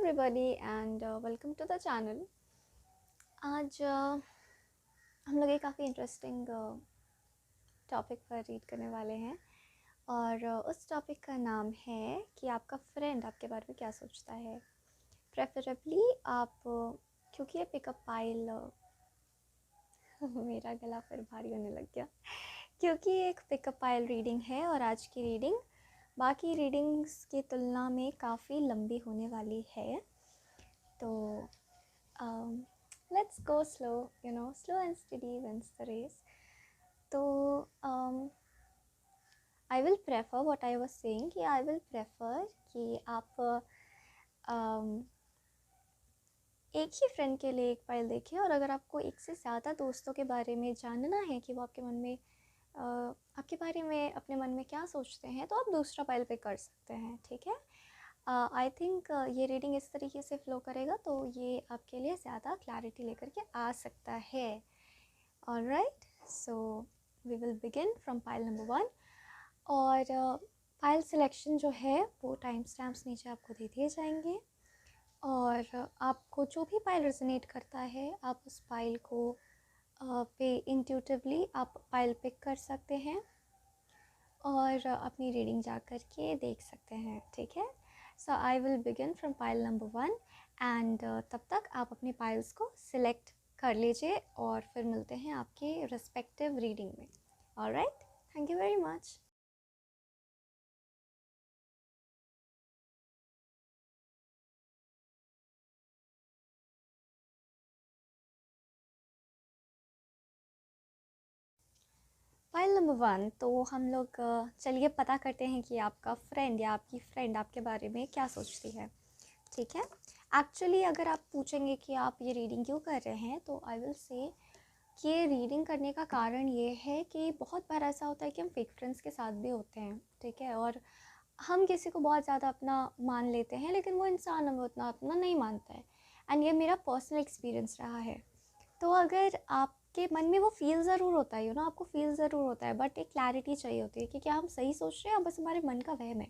everybody and welcome to the channel। आज हम लोग एक काफ़ी इंटरेस्टिंग टॉपिक पर रीड करने वाले हैं और उस टॉपिक का नाम है कि आपका फ्रेंड आपके बारे में क्या सोचता है। प्रेफरेबली आप क्योंकि ये पिकअप पाइल मेरा गला फिर भारी होने लग गया क्योंकि एक पिकअप पाइल रीडिंग है और आज की रीडिंग बाकी रीडिंग्स की तुलना में काफ़ी लंबी होने वाली है। तो let's go slow, slow and steady wins the race। तो I will prefer what I was saying कि I will prefer कि आप एक ही फ्रेंड के लिए एक फाइल देखें और अगर आपको एक से ज़्यादा दोस्तों के बारे में जानना है कि वो आपके मन में आपके बारे में अपने मन में क्या सोचते हैं तो आप दूसरा फाइल पे कर सकते हैं। ठीक है, आई थिंक ये रीडिंग इस तरीके से फ्लो करेगा तो ये आपके लिए ज़्यादा क्लैरिटी लेकर के आ सकता है। Alright, so we will begin from pile number 1 और फाइल सिलेक्शन जो है वो टाइम स्टैम्प्स नीचे आपको दे दिए जाएंगे और आपको जो भी फाइल रेजोनेट करता है आप उस फाइल को पे इंट्यूटिवली आप फाइल पिक कर सकते हैं और अपनी रीडिंग जा कर के देख सकते हैं। ठीक है, so I will begin from pile number 1 and तब तक आप अपनी पाइल्स को सिलेक्ट कर लीजिए और फिर मिलते हैं आपके रिस्पेक्टिव रीडिंग में। Alright, thank you very much. File number 1, तो हम लोग चलिए पता करते हैं कि आपका फ्रेंड या आपकी फ्रेंड आपके बारे में क्या सोचती है। ठीक है, एक्चुअली अगर आप पूछेंगे कि आप ये रीडिंग क्यों कर रहे हैं तो आई विल से कि ये रीडिंग करने का कारण ये है कि बहुत बार ऐसा होता है कि हम फेक फ्रेंड्स के साथ भी होते हैं। ठीक है, और हम किसी को बहुत ज़्यादा अपना मान लेते हैं लेकिन वो इंसान हमें उतना अपना नहीं मानता है एंड ये मेरा पर्सनल एक्सपीरियंस रहा है। तो अगर आपके मन में वो फील ज़रूर होता है आपको फील ज़रूर होता है बट एक क्लैरिटी चाहिए होती है कि क्या हम सही सोच रहे हैं या बस हमारे मन का वहम है।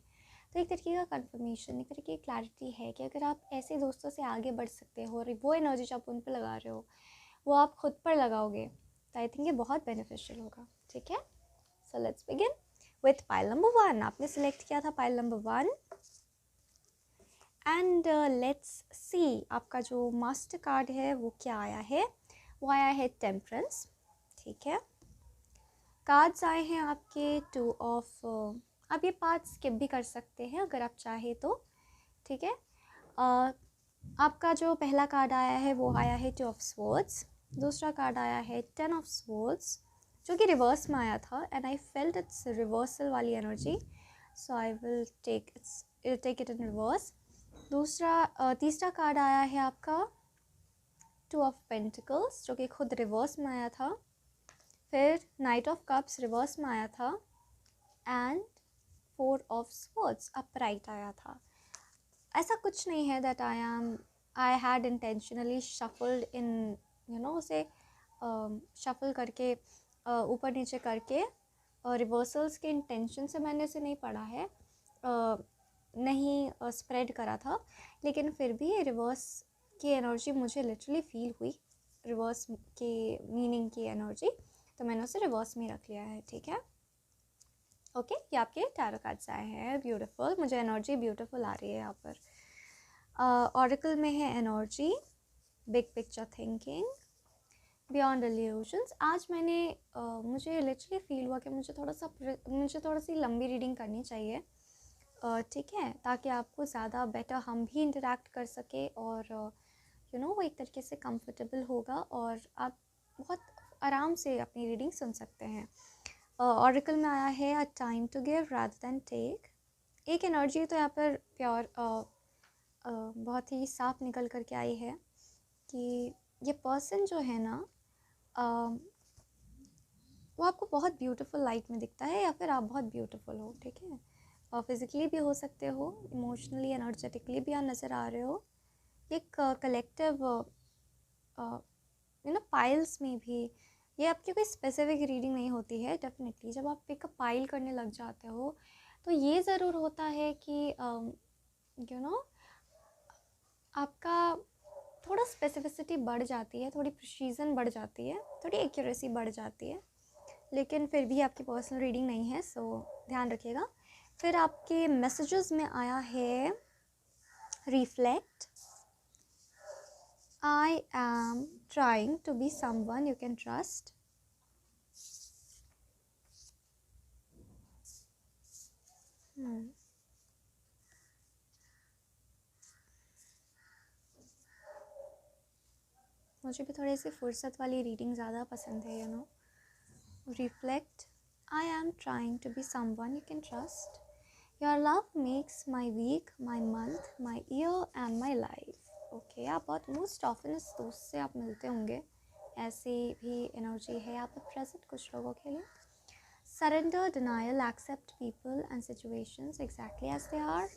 तो एक तरीके का कंफर्मेशन, एक तरीके की क्लैरिटी है कि अगर आप ऐसे दोस्तों से आगे बढ़ सकते हो और वो एनर्जी जो आप उन पर लगा रहे हो वो आप खुद पर लगाओगे तो आई थिंक ये बहुत बेनिफिशियल होगा। ठीक है, so let's begin with pile number 1। आपने सिलेक्ट किया था पाइल नंबर 1 एंड लेट्स सी आपका जो मास्टर कार्ड है वो क्या आया है। वो आया है टेम्परेंस। ठीक है, कार्ड्स आए हैं आपके 2 ऑफ, आप ये पार्ट स्किप भी कर सकते हैं अगर आप चाहे तो। ठीक है, आपका जो पहला कार्ड आया है वो आया है 2 ऑफ स्वॉर्ड्स। दूसरा कार्ड आया है 10 ऑफ स्वॉर्ड्स जो कि रिवर्स में आया था and I felt it's reversal वाली energy, so I will take it in reverse. तीसरा कार्ड आया है आपका 2 ऑफ पेंटिकल्स जो कि खुद रिवर्स में आया था। फिर नाइट ऑफ कप्स रिवर्स में आया था एंड 4 ऑफ स्वॉर्ड्स अपराइट आया था। ऐसा कुछ नहीं है that I had intentionally shuffled in उसे शफल करके ऊपर नीचे करके रिवर्सल्स के इंटेंशन से मैंने इसे नहीं पढ़ा है, नहीं स्प्रेड करा था, लेकिन फिर भी रिवर्स की एनर्जी मुझे लिटरली फील हुई, रिवर्स की मीनिंग की एनर्जी, तो मैंने उसे रिवर्स में रख लिया है। ठीक है, ओके, ये आपके टैरो कार्ड्स आए हैं। ब्यूटीफुल, मुझे एनर्जी ब्यूटीफुल आ रही है यहाँ पर। ऑरेकल में है energy, big picture thinking, beyond illusions. आज मैंने मुझे लिटरली फील हुआ कि मुझे थोड़ा सी लंबी रीडिंग करनी चाहिए। ठीक है, ताकि आपको ज़्यादा बेटर हम भी इंटरेक्ट कर सके और वो एक तरीके से कंफर्टेबल होगा और आप बहुत आराम से अपनी रीडिंग सुन सकते हैं। ऑरेकल में आया है a time to give rather than take. एक एनर्जी तो यहाँ पर प्योर बहुत ही साफ निकल करके आई है कि ये पर्सन जो है ना वो आपको बहुत ब्यूटीफुल लाइट में दिखता है या फिर आप बहुत ब्यूटीफुल हो। ठीक है, फिज़िकली भी हो सकते हो, इमोशनली एनर्जेटिकली भी आप नज़र आ रहे हो। एक कलेक्टिव पाइल्स में भी ये आपकी कोई स्पेसिफिक रीडिंग नहीं होती है। डेफिनेटली जब आप पिकअप पाइल करने लग जाते हो तो ये ज़रूर होता है कि आपका थोड़ा स्पेसिफिसिटी बढ़ जाती है, थोड़ी प्रिसीजन बढ़ जाती है, थोड़ी एक्यूरेसी बढ़ जाती है, लेकिन फिर भी आपकी पर्सनल रीडिंग नहीं है, सो ध्यान रखिएगा। फिर आपके मैसेजेस में आया है reflect, I am trying to be someone you can trust. मुझे भी थोड़ी सी फुर्सत वाली रीडिंग ज़्यादा पसंद है, you know. Reflect, I am trying to be someone you can trust, your love makes my week, my month, my year and my life. Okay, आप बहुत मोस्ट ऑफन इस दोस्त से आप मिलते होंगे, ऐसी भी एनर्जी है यहाँ पर प्रेजेंट कुछ लोगों के लिए। Surrender, denial, accept people and situations exactly as they are.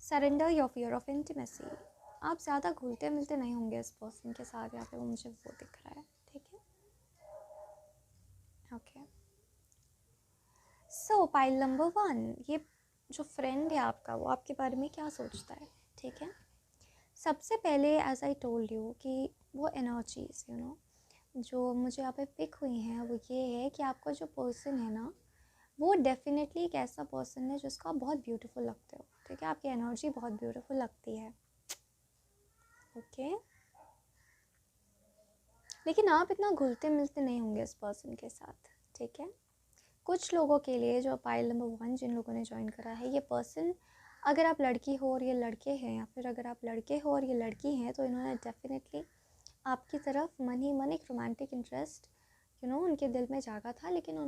Surrender your fear of intimacy. आप ज़्यादा घुलते मिलते नहीं होंगे इस पर्सन के साथ, यहाँ पे वो मुझे वो दिख रहा है, ठीक है। ओके, सो पाइल नंबर 1, ये जो फ्रेंड है आपका वो आपके बारे में क्या सोचता है, ठीक है। सबसे पहले एज आई टोल्ड यू कि वो एनर्जीज यू नो जो मुझे यहाँ पे पिक हुई हैं वो ये है कि आपका जो पर्सन है ना वो डेफिनेटली एक ऐसा पर्सन है जिसको आप बहुत ब्यूटीफुल लगते हो, ठीक है। आपकी एनर्जी बहुत ब्यूटीफुल लगती है, ओके। लेकिन आप इतना घुलते मिलते नहीं होंगे इस पर्सन के साथ, ठीक है। कुछ लोगों के लिए जो पाइल नंबर 1 जिन लोगों ने ज्वाइन करा है, ये पर्सन अगर आप लड़की हो और ये लड़के हैं, या फिर अगर आप लड़के हो और ये लड़की हैं, तो इन्होंने डेफिनेटली आपकी तरफ मन ही मन एक रोमांटिक इंटरेस्ट यू नो उनके दिल में जागा था, लेकिन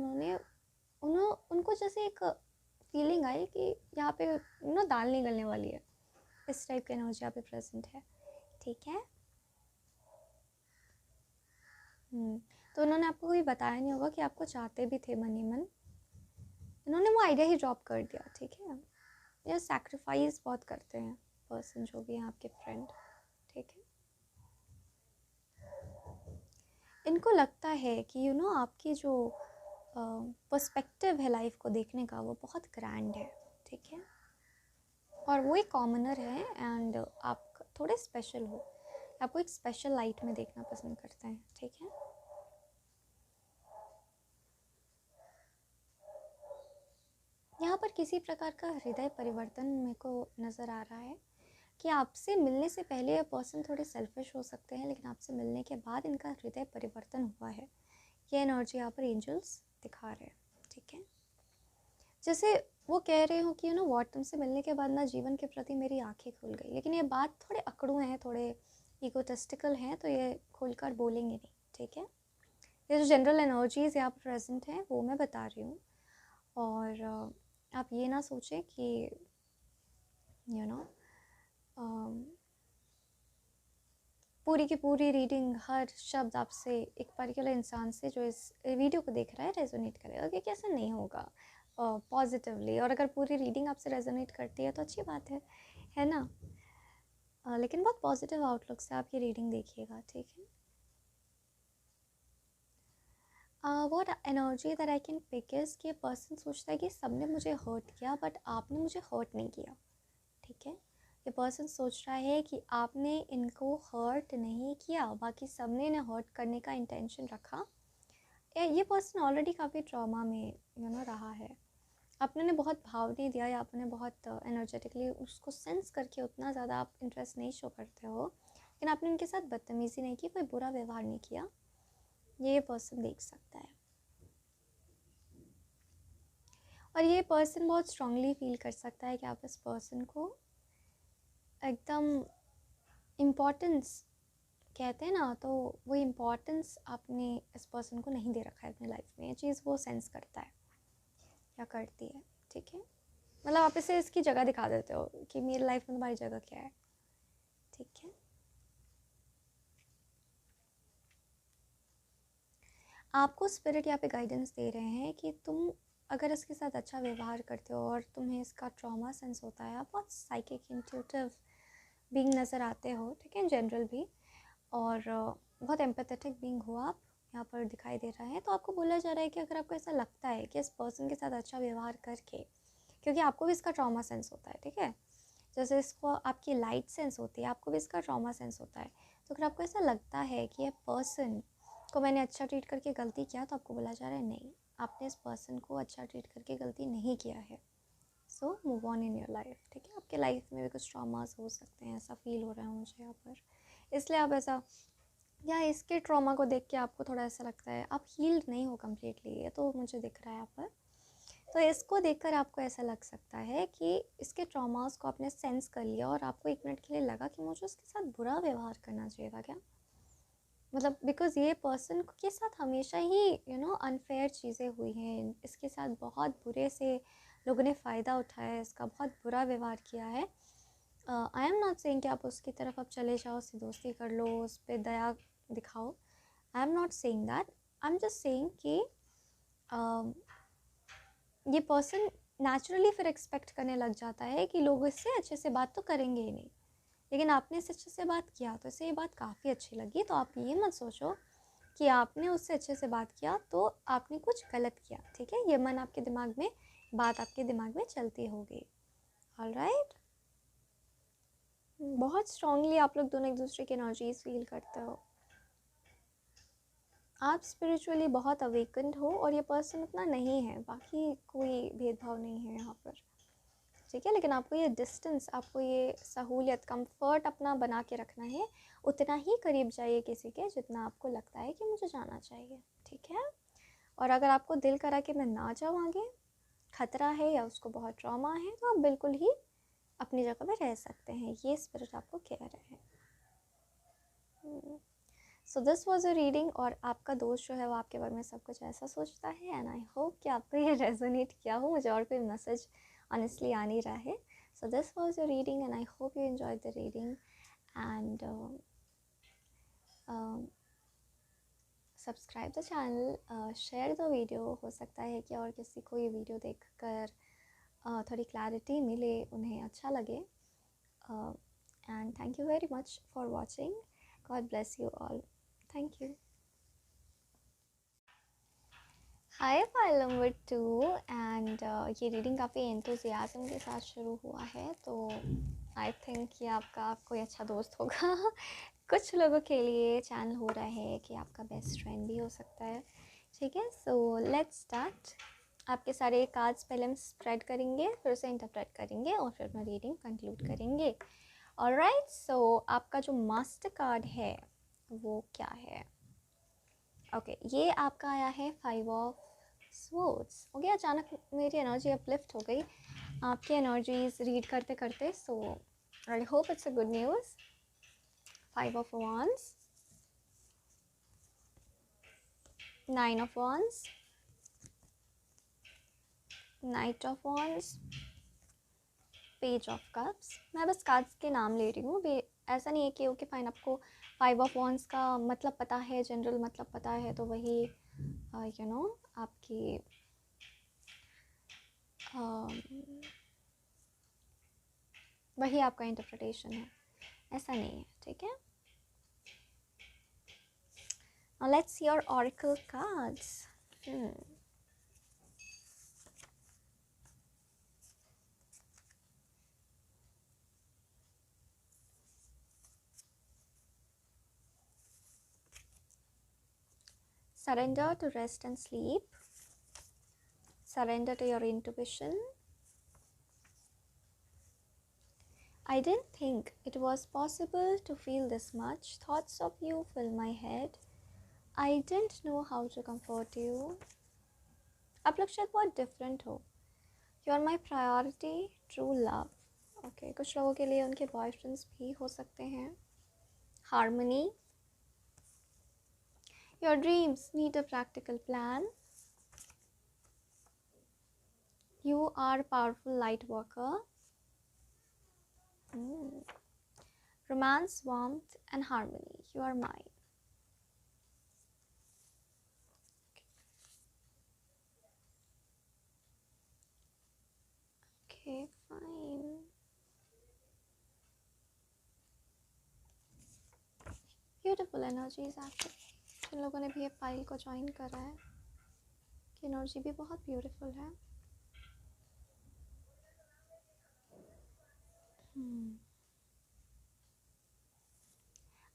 उनको जैसे एक फीलिंग आई कि यहाँ पे यू नो दाल नहीं गलने वाली है, इस टाइप की एनर्जी यहाँ पे प्रेजेंट है, ठीक है। तो उन्होंने आपको कोई बताया नहीं होगा कि आपको चाहते भी थे मन ही मन, इन्होंने वो आइडिया ही ड्रॉप कर दिया, ठीक है। ये सैक्रिफाइस बहुत करते हैं पर्सन जो भी हैं आपके फ्रेंड, ठीक है। इनको लगता है कि यू नो आपकी जो पर्सपेक्टिव है लाइफ को देखने का वो बहुत ग्रैंड है, ठीक है। और वो एक कॉमनर है एंड आप थोड़े स्पेशल हो, आपको एक स्पेशल लाइट में देखना पसंद करते हैं, ठीक है। यहाँ पर किसी प्रकार का हृदय परिवर्तन मेरे को नज़र आ रहा है कि आपसे मिलने से पहले ये पर्सन थोड़े सेल्फिश हो सकते हैं, लेकिन आपसे मिलने के बाद इनका हृदय परिवर्तन हुआ है। ये एनर्जी यहाँ पर एंजल्स दिखा रहे हैं, ठीक है। जैसे वो कह रहे हो कि यू नो व्हाट, तुमसे मिलने के बाद ना जीवन के प्रति मेरी आंखें खुल गई, लेकिन ये बात थोड़े अकड़ू हैं, थोड़े इगोटिस्टिकल हैं, तो ये खुलकर बोलेंगे नहीं, ठीक है। ये जो जनरल एनर्जीज यहाँ पर प्रेजेंट हैं वो मैं बता रही हूँ, और आप ये ना सोचें कि यू नो पूरी की पूरी रीडिंग हर शब्द आपसे एक पर्टिकुलर इंसान से जो इस वीडियो को देख रहा है रेजोनेट करेगा, क्योंकि ऐसा नहीं होगा पॉजिटिवली। और अगर पूरी रीडिंग आपसे रेजोनेट करती है तो अच्छी बात है ना। लेकिन बहुत पॉजिटिव आउटलुक से आप ये रीडिंग देखिएगा, ठीक है। What energy that I can pick is कि पर्सन सोचता है कि सबने मुझे हर्ट किया बट आपने मुझे हर्ट नहीं किया, ठीक है। ये पर्सन सोच रहा है कि आपने इनको हर्ट नहीं किया, बाकी सबने इन्हें हर्ट करने का इंटेंशन रखा। ये पर्सन ऑलरेडी काफ़ी ट्रॉमा में यू नो रहा है, आपने बहुत भाव नहीं दिया या आपने बहुत एनर्जेटिकली उसको सेंस करके उतना ज़्यादा आप इंटरेस्ट नहीं शो करते हो, लेकिन आपने इनके साथ बदतमीज़ी नहीं की, कोई बुरा व्यवहार नहीं किया, ये पर्सन देख सकता है। और ये पर्सन बहुत स्ट्रांगली फील कर सकता है कि आप इस पर्सन को एकदम इम्पोर्टेंस कहते हैं ना, तो वो इम्पोर्टेंस आपने इस पर्सन को नहीं दे रखा है अपनी लाइफ में, ये चीज़ वो सेंस करता है या करती है, ठीक है। मतलब आप इसे इसकी जगह दिखा देते हो कि मेरी लाइफ में तुम्हारी जगह क्या है, ठीक है। आपको स्पिरिट यहाँ पे गाइडेंस दे रहे हैं कि तुम अगर इसके साथ अच्छा व्यवहार करते हो और तुम्हें इसका ट्रॉमा सेंस होता है, आप बहुत साइकिक इंट्यूटिव बीइंग नज़र आते हो, ठीक है, इन जनरल भी, और बहुत एम्पैथेटिक बीइंग हो आप यहाँ पर दिखाई दे रहा है। तो आपको बोला जा रहा है कि अगर आपको ऐसा लगता है कि इस पर्सन के साथ अच्छा व्यवहार करके, क्योंकि आपको भी इसका ट्रॉमा सेंस होता है, ठीक है, जैसे इसको आपकी लाइट सेंस होती है, आपको भी इसका ट्रॉमा सेंस होता है। तो अगर आपको ऐसा लगता है कि ये पर्सन को मैंने अच्छा ट्रीट करके गलती किया, तो आपको बोला जा रहा है नहीं, आपने इस पर्सन को अच्छा ट्रीट करके गलती नहीं किया है। So move on in your life, ठीक है। आपके लाइफ में भी कुछ ट्रॉमास हो सकते हैं, ऐसा फील हो रहा है मुझे यहाँ पर, इसलिए आप ऐसा, या इसके ट्रॉमा को देख के आपको थोड़ा ऐसा लगता है आप हील्ड नहीं हो कम्प्लीटली, ये तो मुझे दिख रहा है यहाँ पर। तो इसको देखकर आपको ऐसा लग सकता है कि इसके ट्रॉमास को आपने सेंस कर लिया और आपको एक मिनट के लिए लगा कि मुझे उसके साथ बुरा व्यवहार करना चाहिए था क्या, मतलब बिकॉज़ ये पर्सन के साथ हमेशा ही अनफेयर चीज़ें हुई हैं, इसके साथ बहुत बुरे से लोगों ने फ़ायदा उठाया है, इसका बहुत बुरा व्यवहार किया है। आई एम नॉट सेइंग कि आप उसकी तरफ अब चले जाओ, उससे दोस्ती कर लो, उस पर दया दिखाओ, I am not saying that. I am just saying कि ये पर्सन नेचुरली फिर एक्सपेक्ट करने लग जाता है कि लोग इससे अच्छे से बात तो करेंगे ही नहीं, लेकिन आपने इससे अच्छे से बात किया तो इसे ये बात काफ़ी अच्छी लगी। तो आप ये मत सोचो कि आपने उससे अच्छे से बात किया तो आपने कुछ गलत किया, ठीक है। ये मन आपके दिमाग में, बात आपके दिमाग में चलती होगी। ऑलराइट, बहुत स्ट्रांगली आप लोग दोनों एक दूसरे की एनर्जीज फील करते हो, आप स्पिरिचुअली बहुत अवेकन्ड हो और ये पर्सन उतना नहीं है, बाकी कोई भेदभाव नहीं है यहाँ पर, ठीक है। लेकिन आपको ये डिस्टेंस, आपको ये सहूलियत, कंफर्ट अपना बना के रखना है, उतना ही करीब जाइए किसी के जितना आपको लगता है कि मुझे जाना चाहिए, ठीक है। और अगर आपको दिल करा कि मैं ना जाऊँ आगे, खतरा है या उसको बहुत ट्रॉमा है, तो आप बिल्कुल ही अपनी जगह पर रह सकते हैं, ये स्पिरिट आपको कह रहे हैं। सो दिस वॉज अ रीडिंग, और आपका दोस्त जो है वो आपके बारे में सब कुछ ऐसा सोचता है, एंड आई होप कि आपको ये रेजोनेट किया हो, मुझे और कोई मैसेज ऑनेस्टली आ नहीं रहा है। So this was a reading and I hope you enjoyed the reading, and subscribe the channel, share the video, हो सकता है कि और किसी को ये वीडियो देख कर थोड़ी क्लैरिटी मिले, उन्हें अच्छा लगे, and thank you very much for watching, God bless you all, thank you. Hi file number 2, and ये रीडिंग काफ़ी एंथुसियाज्म के साथ शुरू हुआ है, तो आई थिंक ये आपका कोई अच्छा दोस्त होगा कुछ लोगों के लिए चैनल हो रहा है कि आपका बेस्ट फ्रेंड भी हो सकता है, ठीक है। So let's start. आपके सारे कार्ड्स पहले हम स्प्रेड करेंगे, फिर उसे इंटरप्रेट करेंगे और फिर अपना रीडिंग कंक्लूड करेंगे। ऑलराइट, सो आपका जो मास्टर कार्ड है वो क्या है? ओके, ये आपका आया है 5 ऑफ स्वॉर्ड्स। ओके, अचानक मेरी एनर्जी अपलिफ्ट हो गई आपकी एनर्जीज रीड करते करते, so I hope it's a good news. 5 of wands, 9 of wands, knight of wands, page of cups. मैं बस कार्ड्स के नाम ले रही हूँ, ऐसा नहीं है कि ओके फाइन आपको 5 ऑफ wands का मतलब पता है, जनरल मतलब पता है, तो वही आपकी वही आपका इंटरप्रिटेशन है, ऐसा नहीं है, ठीक है। Now let's see your oracle cards. Surrender to rest and sleep. Surrender to your intuition. I didn't think it was possible to feel this much. Thoughts of you fill my head. I didn't know how to comfort you. आप लोग शायद बहुत different हो। You are my priority, true love. Okay, कुछ लोगों के लिए उनके बॉयफ्रेंड्स भी हो सकते हैं। Harmony. Your dreams need a practical plan. You are a powerful light worker. Romance, warmth, and harmony. You are mine. Okay, fine. Beautiful energies actually. जिन लोगों ने भी ये फाइल को ज्वाइन करा है कि एनर्जी भी बहुत ब्यूटीफुल है।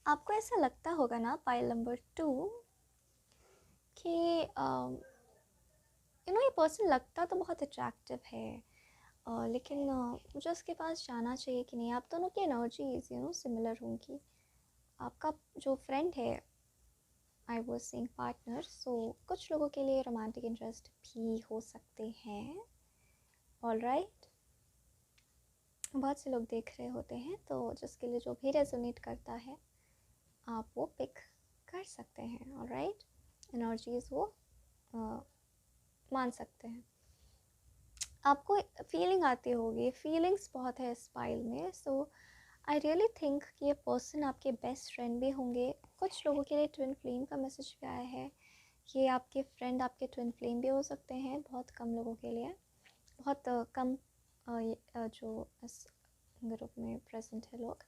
आपको ऐसा लगता होगा ना पाइल नंबर 2 कि ये पर्सन लगता तो बहुत अट्रैक्टिव है, लेकिन मुझे उसके पास जाना चाहिए कि नहीं। आप दोनों की एनर्जीज सिमिलर होंगी। आपका जो फ्रेंड है, आई वॉज सेइंग पार्टनर, सो कुछ लोगों के लिए रोमांटिक इंटरेस्ट भी हो सकते हैं। ऑल राइट, बहुत से लोग देख रहे होते हैं, तो जिसके लिए जो भी रेजोनेट करता है आप वो पिक कर सकते हैं। ऑल राइट, एनर्जीज वो मान सकते हैं। आपको फीलिंग आती होगी, फीलिंग्स बहुत है इस फाइल में। सो आई रियली थिंक कि ये पर्सन आपके बेस्ट फ्रेंड भी होंगे। कुछ लोगों के लिए ट्विन फ्लेम का मैसेज भी आया है। ये आपके फ्रेंड आपके ट्विन फ्लेम भी हो सकते हैं। बहुत कम लोगों के लिए, बहुत कम जो इस ग्रुप में प्रेजेंट है लोग,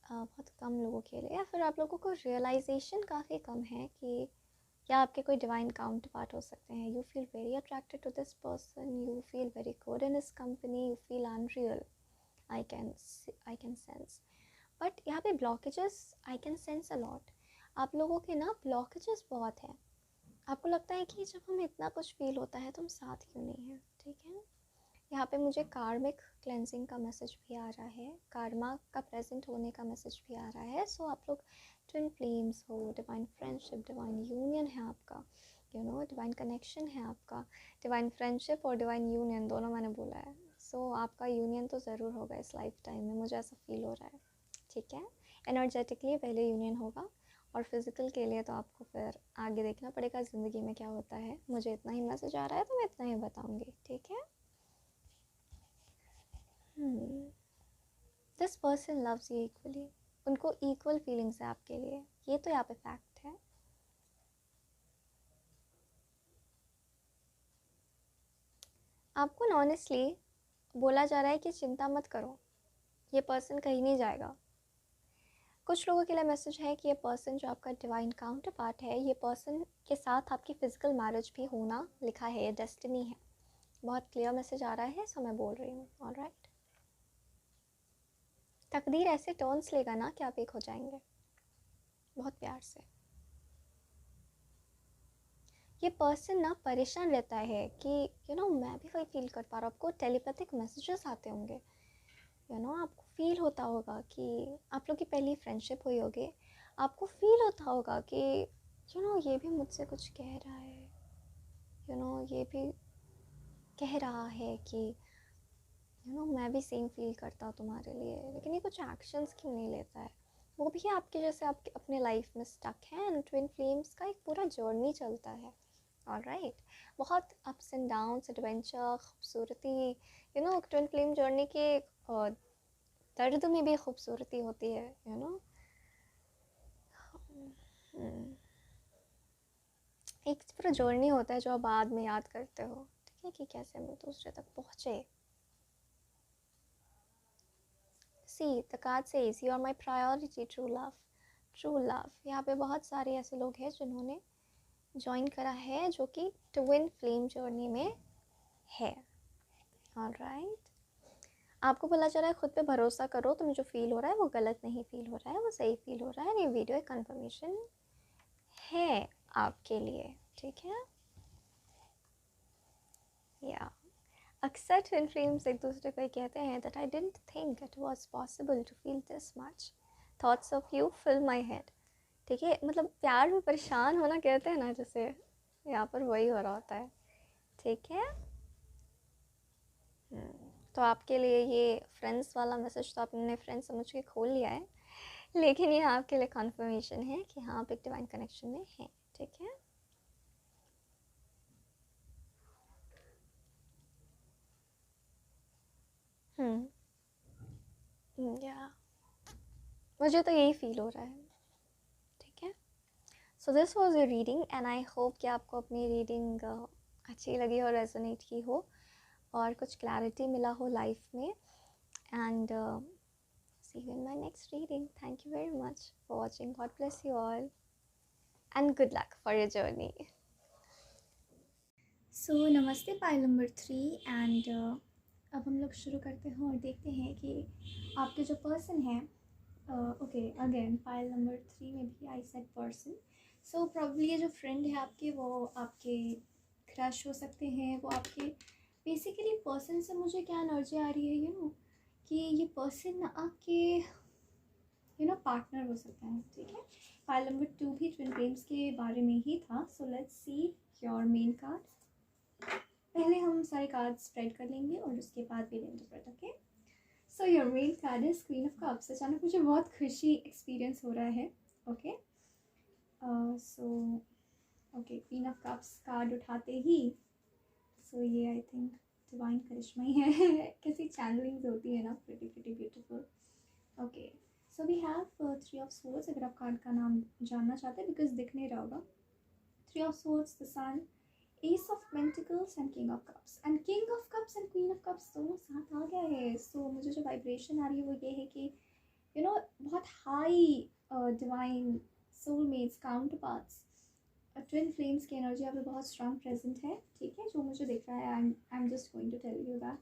बहुत कम लोगों के लिए। या फिर आप लोगों को रियलाइजेशन काफ़ी कम है कि या आपके कोई डिवाइन काउंटर पार्ट हो सकते हैं। You feel very attracted to this person, you feel very good in his company, you feel unreal, I can sense. But यहाँ पे blockages I can sense a lot. आप लोगों के ना ब्लॉकेजेस बहुत हैं। आपको लगता है कि जब हमें इतना कुछ फील होता है तो हम साथ क्यों नहीं हैं। ठीक है, यहाँ पे मुझे कार्मिक क्लेंजिंग का मैसेज भी आ रहा है, कार्मा का प्रेजेंट होने का मैसेज भी आ रहा है। सो आप लोग ट्विन फ्लेम्स हो, डिवाइन फ्रेंडशिप, डिवाइन यूनियन है आपका, डिवाइन कनेक्शन है आपका। डिवाइन फ्रेंडशिप और डिवाइन यूनियन दोनों मैंने बोला है। सो आपका यूनियन तो ज़रूर होगा इस लाइफ टाइम में, मुझे ऐसा फील हो रहा है। ठीक है, एनर्जेटिकली पहले यूनियन होगा, और फिज़िकल के लिए तो आपको फिर आगे देखना पड़ेगा ज़िंदगी में क्या होता है। मुझे इतना ही मैसेज आ रहा है तो मैं इतना ही बताऊँगी। ठीक है, this person loves you equally. उनको इक्वल फीलिंग्स है आपके लिए, ये तो यहाँ पे फैक्ट है। आपको ऑनेस्टली बोला जा रहा है कि चिंता मत करो, ये पर्सन कहीं नहीं जाएगा। कुछ लोगों के लिए मैसेज है कि ये पर्सन जो आपका डिवाइन काउंटर पार्ट है, ये पर्सन के साथ आपकी फ़िज़िकल मैरिज भी होना लिखा है, ये डेस्टिनी है। बहुत क्लियर मैसेज आ रहा है, सो मैं बोल रही हूँ। ऑल राइट, तकदीर ऐसे टर्न्स लेगा ना कि आप एक हो जाएंगे बहुत प्यार से। ये पर्सन ना परेशान रहता है कि मैं भी वही फील कर पा रहा हूँ। आपको टेलीपैथिक मैसेजेस आते होंगे, आपको फील होता होगा कि आप लोग की पहली फ्रेंडशिप हुई होगी। आपको फील होता होगा कि ये भी मुझसे कुछ कह रहा है, ये भी कह रहा है कि मैं भी सेम फील करता हूँ तुम्हारे लिए, लेकिन ये कुछ एक्शंस क्यों नहीं लेता है। वो भी आपके जैसे आपके अपने लाइफ में स्टक है, एंड ट्विन फ्लेम्स का एक पूरा जर्नी चलता है। ऑल राइट, बहुत अप्स एंड डाउन्स, एडवेंचर, खूबसूरती, ट्विन फ्लेम जर्नी के दर्द में भी खूबसूरती होती है। एक पूरा जर्नी होता है जो आप बाद में याद करते हो। ठीक है, कि कैसे हम दूसरे तक पहुँचे। See the card says you are my priority, true love, true love. यहाँ पे बहुत सारे ऐसे लोग हैं जिन्होंने ज्वाइन करा है जो कि ट्विन फ्लेम जर्नी में है। ऑल राइट, आपको बोला जा रहा है खुद पे भरोसा करो, तुम्हें जो फील हो रहा है वो गलत नहीं फील हो रहा है, वो सही फील हो रहा है। ये वीडियो एक कंफर्मेशन है आपके लिए। ठीक है, या अक्सर ट्विन फ्लेम्स एक दूसरे को कहते हैं that I didn't think it was possible to feel this much, thoughts of you fill my head. ठीक है, मतलब प्यार में परेशान होना कहते हैं ना, जैसे यहाँ पर वही हो रहा होता है। ठीक है, तो आपके लिए ये फ्रेंड्स वाला मैसेज तो आपने फ्रेंड समझ के खोल लिया है, लेकिन ये आपके लिए कन्फर्मेशन है कि हाँ आप एक डिवाइन कनेक्शन में हैं। ठीक है, या मुझे तो यही फील हो रहा है। ठीक है, so this was your reading, and I hope कि आपको अपनी रीडिंग अच्छी लगी और रेजोनेट की हो, और कुछ क्लैरिटी मिला हो लाइफ में। And see you in my next reading. Thank you very much for watching. God bless you all, and good luck for your journey. So namaste pile number 3, and अब हम लोग शुरू करते हैं और देखते हैं कि आपके जो पर्सन है, ओके अगेन फाइल नंबर 3 में भी I said person. So probably ये जो फ्रेंड है आपके, वो आपके क्रश हो सकते हैं, वो आपके बेसिकली पर्सन से मुझे क्या एनर्जी आ रही है कि ये पर्सन आपके पार्टनर हो सकता है। ठीक है, फाइल नंबर 2 भी ट्विन फ्लेम्स के बारे में ही था। So let's see your main card. पहले हम सारे कार्ड स्प्रेड कर लेंगे और उसके बाद will interpret. Okay, so your main card is queen of cups. अचानक मुझे बहुत खुशी एक्सपीरियंस हो रहा है। Okay, so okay, queen of cups card उठाते ही ये आई थिंक डिवाइन करिश्मा ही है। कैसी चैनलिंग्स होती है ना, pretty pretty beautiful. Okay, so we have 3 of swords. अगर आप कार्ड का नाम जानना चाहते हैं, बिकॉज दिख नहीं रहा होगा। 3 of swords, the sun, ace of pentacles and king of cups. And king of cups and queen of cups दोनों साथ आ गया है। सो मुझे जो वाइब्रेशन आ रही है वो ये है कि बहुत high divine soulmates, counter parts, twin flames की एनर्जी यहाँ पे बहुत स्ट्रांग प्रेजेंट है। ठीक है, जो मुझे दिख रहा है, I am just going to tell you that.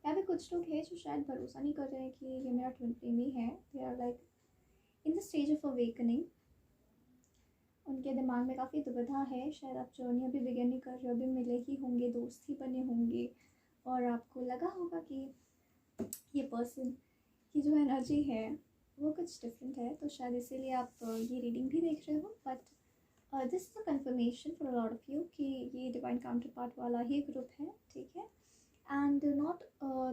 यहाँ पे कुछ लोग हैं जो शायद भरोसा नहीं कर रहे हैं कि ये मेरा ट्विन फ्लेम ही है। They are like in the stage of awakening. उनके दिमाग में काफ़ी दुविधा है। शायद आप जर्नी अभी बिगिन नहीं कर रहे हो, अभी मिले ही होंगे, दोस्त ही बने होंगे, और आपको लगा होगा कि ये पर्सन की जो एनर्जी है वो कुछ डिफरेंट है। तो शायद इसीलिए आप ये रीडिंग भी देख रहे हो। But this is a conformation for a lot of you कि ये डिवाइन काउंटर पार्ट वाला ही ग्रुप है। ठीक है, and not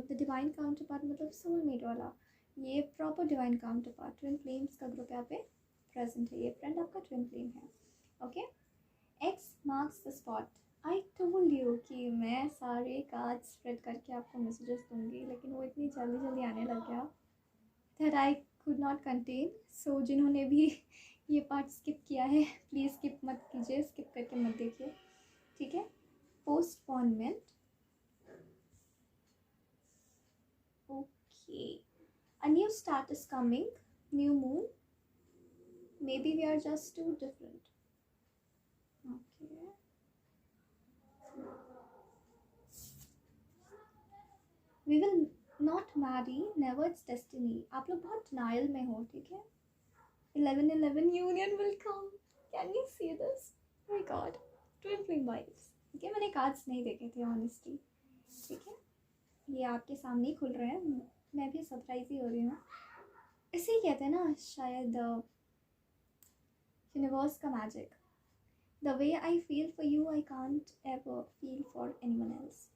the divine counter part मतलब सोलमेट वाला, ये proper divine counter part twin flames का ग्रुप यहाँ पे प्रेजेंट है। ये फ्रेंड आपका ट्विन फ्लेम है। Okay, x marks the spot. I told you कि मैं सारे कार्ड स्प्रेड करके आपको मैसेजेस दूंगी, लेकिन वो इतनी जल्दी जल्दी आने लग गया that I could not contain. So जिन्होंने भी ये पार्ट स्किप किया है, प्लीज़ स्किप मत कीजिए, स्किप करके मत देखिए। ठीक है, postponement. Okay, a new start is coming, new moon, maybe we are just too different. Okay, we will not marry, never, it's destiny. आप लोग बहुत denial में हो। ठीक है, 11/11 union will come, can you see this? Oh my god, twin flame vibes. ठीक है, मैंने कार्ड्स नहीं देखे थे ऑनेस्टली। ठीक है, ये आपके सामने ही खुल रहे हैं, मैं भी सरप्राइज ही हो रही हूँ। इसे ही कहते हैं ना शायद यूनिवर्स का magic. The way I feel for you I can't ever feel for anyone else.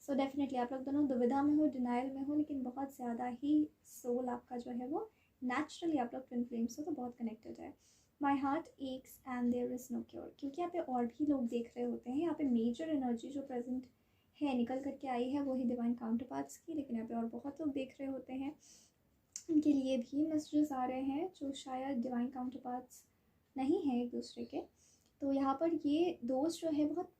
So definitely आप लोग दोनों दुविधा में हो, डिनाइल में हो, लेकिन बहुत ज़्यादा ही सोल आपका जो है वो नेचुरली आप लोग ट्विन फ्लेम्स से तो बहुत कनेक्टेड है। My heart aches and there is no cure. क्योंकि यहाँ पे और भी लोग देख रहे होते हैं। यहाँ पे मेजर एनर्जी जो प्रेजेंट है, निकल करके आई है, वही डिवाइन काउंटर पार्ट्स की, लेकिन यहाँ पे और बहुत लोग देख रहे होते हैं। उनके लिए भी मैसेजेस आ रहे हैं जो शायद डिवाइन काउंटर पार्ट्स नहीं हैं एक दूसरे के। तो यहाँ पर ये दोस्त जो है बहुत,